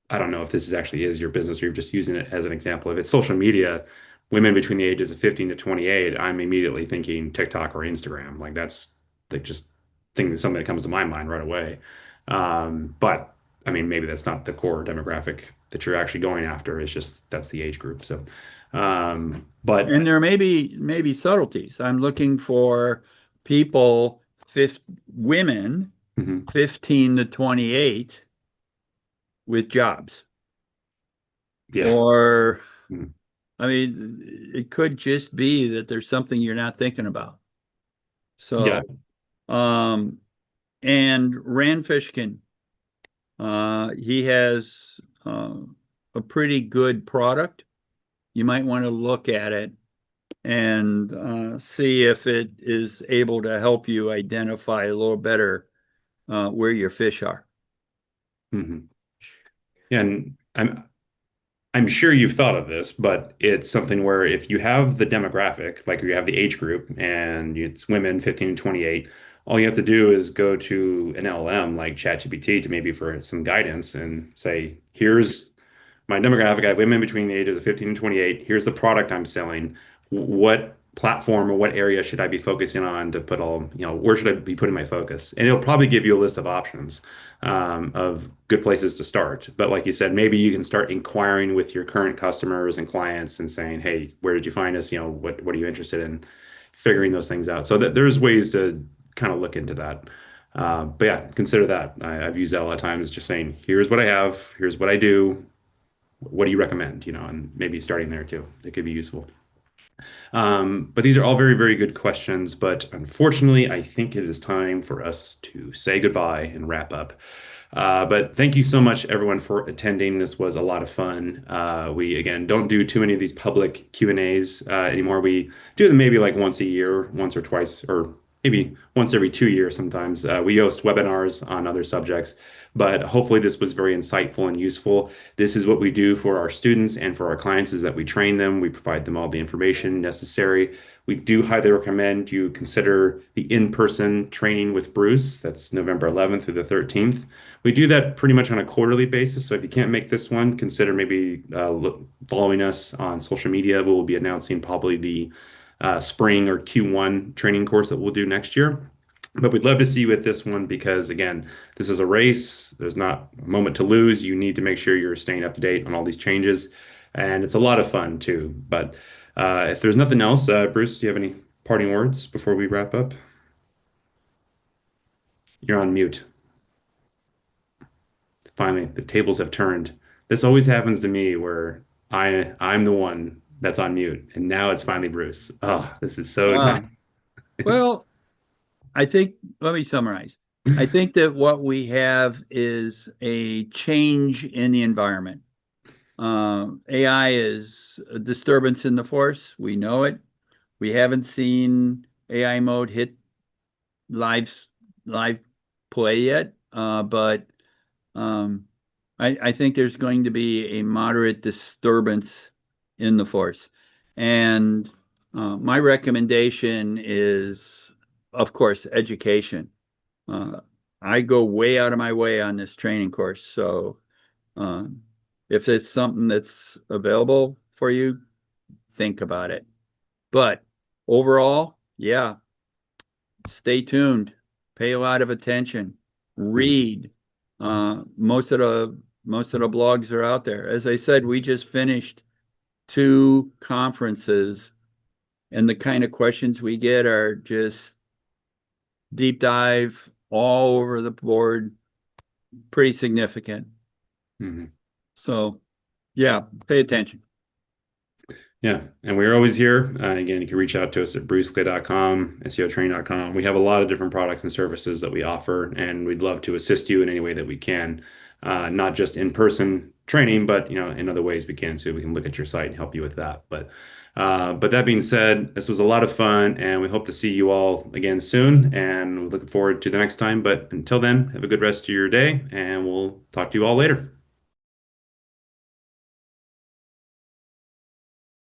I don't know if this is actually is your business or you're just using it as an example. If it's social media, women between the ages of 15 to 28, I'm immediately thinking TikTok or Instagram. Like that's like just thing something that comes to my mind right away. But I mean, maybe that's not the core demographic that you're actually going after. It's just that's the age group. So But And there may be subtleties. I'm looking for people, women mhm, 15 to 28 with jobs. yeah, Or, mhm, I mean, it could just be that there's something you're not thinking about. yeah, So, um, and Rand Fishkin, he has a pretty good product. You might want to look at it and see if it is able to help you identify a little better where your fish are. mhm. Yeah, and I'm sure you've thought of this, but it's something where if you have the demographic, like you have the age group and it's women 15 to 28, all you have to do is go to an LLM like ChatGPT to maybe for some guidance and say, here's my demographic. I have women between the ages of 15 and 28. Here's the product I'm selling. What platform or what area should I be focusing on to put all, where should I be putting my focus? And it'll probably give you a list of options of good places to start. But like you said, maybe you can start inquiring with your current customers and clients and saying, hey, where did you find us? What are you interested in? Figuring those things out. So that there's ways to kind of look into that. But yeah, consider that. I've used that a lot of times, just saying, here's what I have, here's what I do, what do you recommend? And maybe starting there too. It could be useful. But these are all very, very good questions. But unfortunately, I think it is time for us to say goodbye and wrap up. But thank you so much, everyone, for attending. This was a lot of fun. We, again, don't do too many of these public Q&As anymore. We do them maybe like once a year, once or twice, or maybe once every 2 years sometimes. We host webinars on other subjects, but hopefully this was very insightful and useful. This is what we do for our students and for our clients is that we train them, we provide them all the information necessary. We do highly recommend you consider the in-person training with Bruce. That's November 11th through the 13th. We do that pretty much on a quarterly basis. So if you can't make this one, consider maybe following us on social media. We'll be announcing probably the spring or Q1 training course that we'll do next year. But we'd love to see you at this one because, again, this is a race. There's not a moment to lose. You need to make sure you're staying up to date on all these changes. And it's a lot of fun, too. But if there's nothing else, Bruce, do you have any parting words before we wrap up? You're on mute. Finally, the tables have turned. This always happens to me where I'm the one that's on mute, and now it's finally Bruce. Oh, this is so nice. Uh, well, I think, let me summarize. I think that what we have is a change in the environment. AI is a disturbance in the force. We know it. We haven't seen AI mode hit live live play yet, but um, I think there's going to be a moderate disturbance in the force. And my recommendation is, of course, education. Uh, I go way out of my way on this training course. So um, if it's something that's available for you, think about it. But overall, yeah, stay tuned, pay a lot of attention, read. Most of the blogs are out there. As I said, we just finished two conferences, and the kind of questions we get are just deep dive all over the board, pretty significant. Mhm. So, yeah, pay attention. Yeah, and we're always here. Again, you can reach out to us at bruceclay.com, SEOtraining.com. We have a lot of different products and services that we offer, and we'd love to assist you in any way that we can, not just in-person training, but in other ways we can too. We can look at your site and help you with that. But that being said, this was a lot of fun, and we hope to see you all again soon. And we're looking forward to the next time. But until then, have a good rest of your day, and we'll talk to you all later.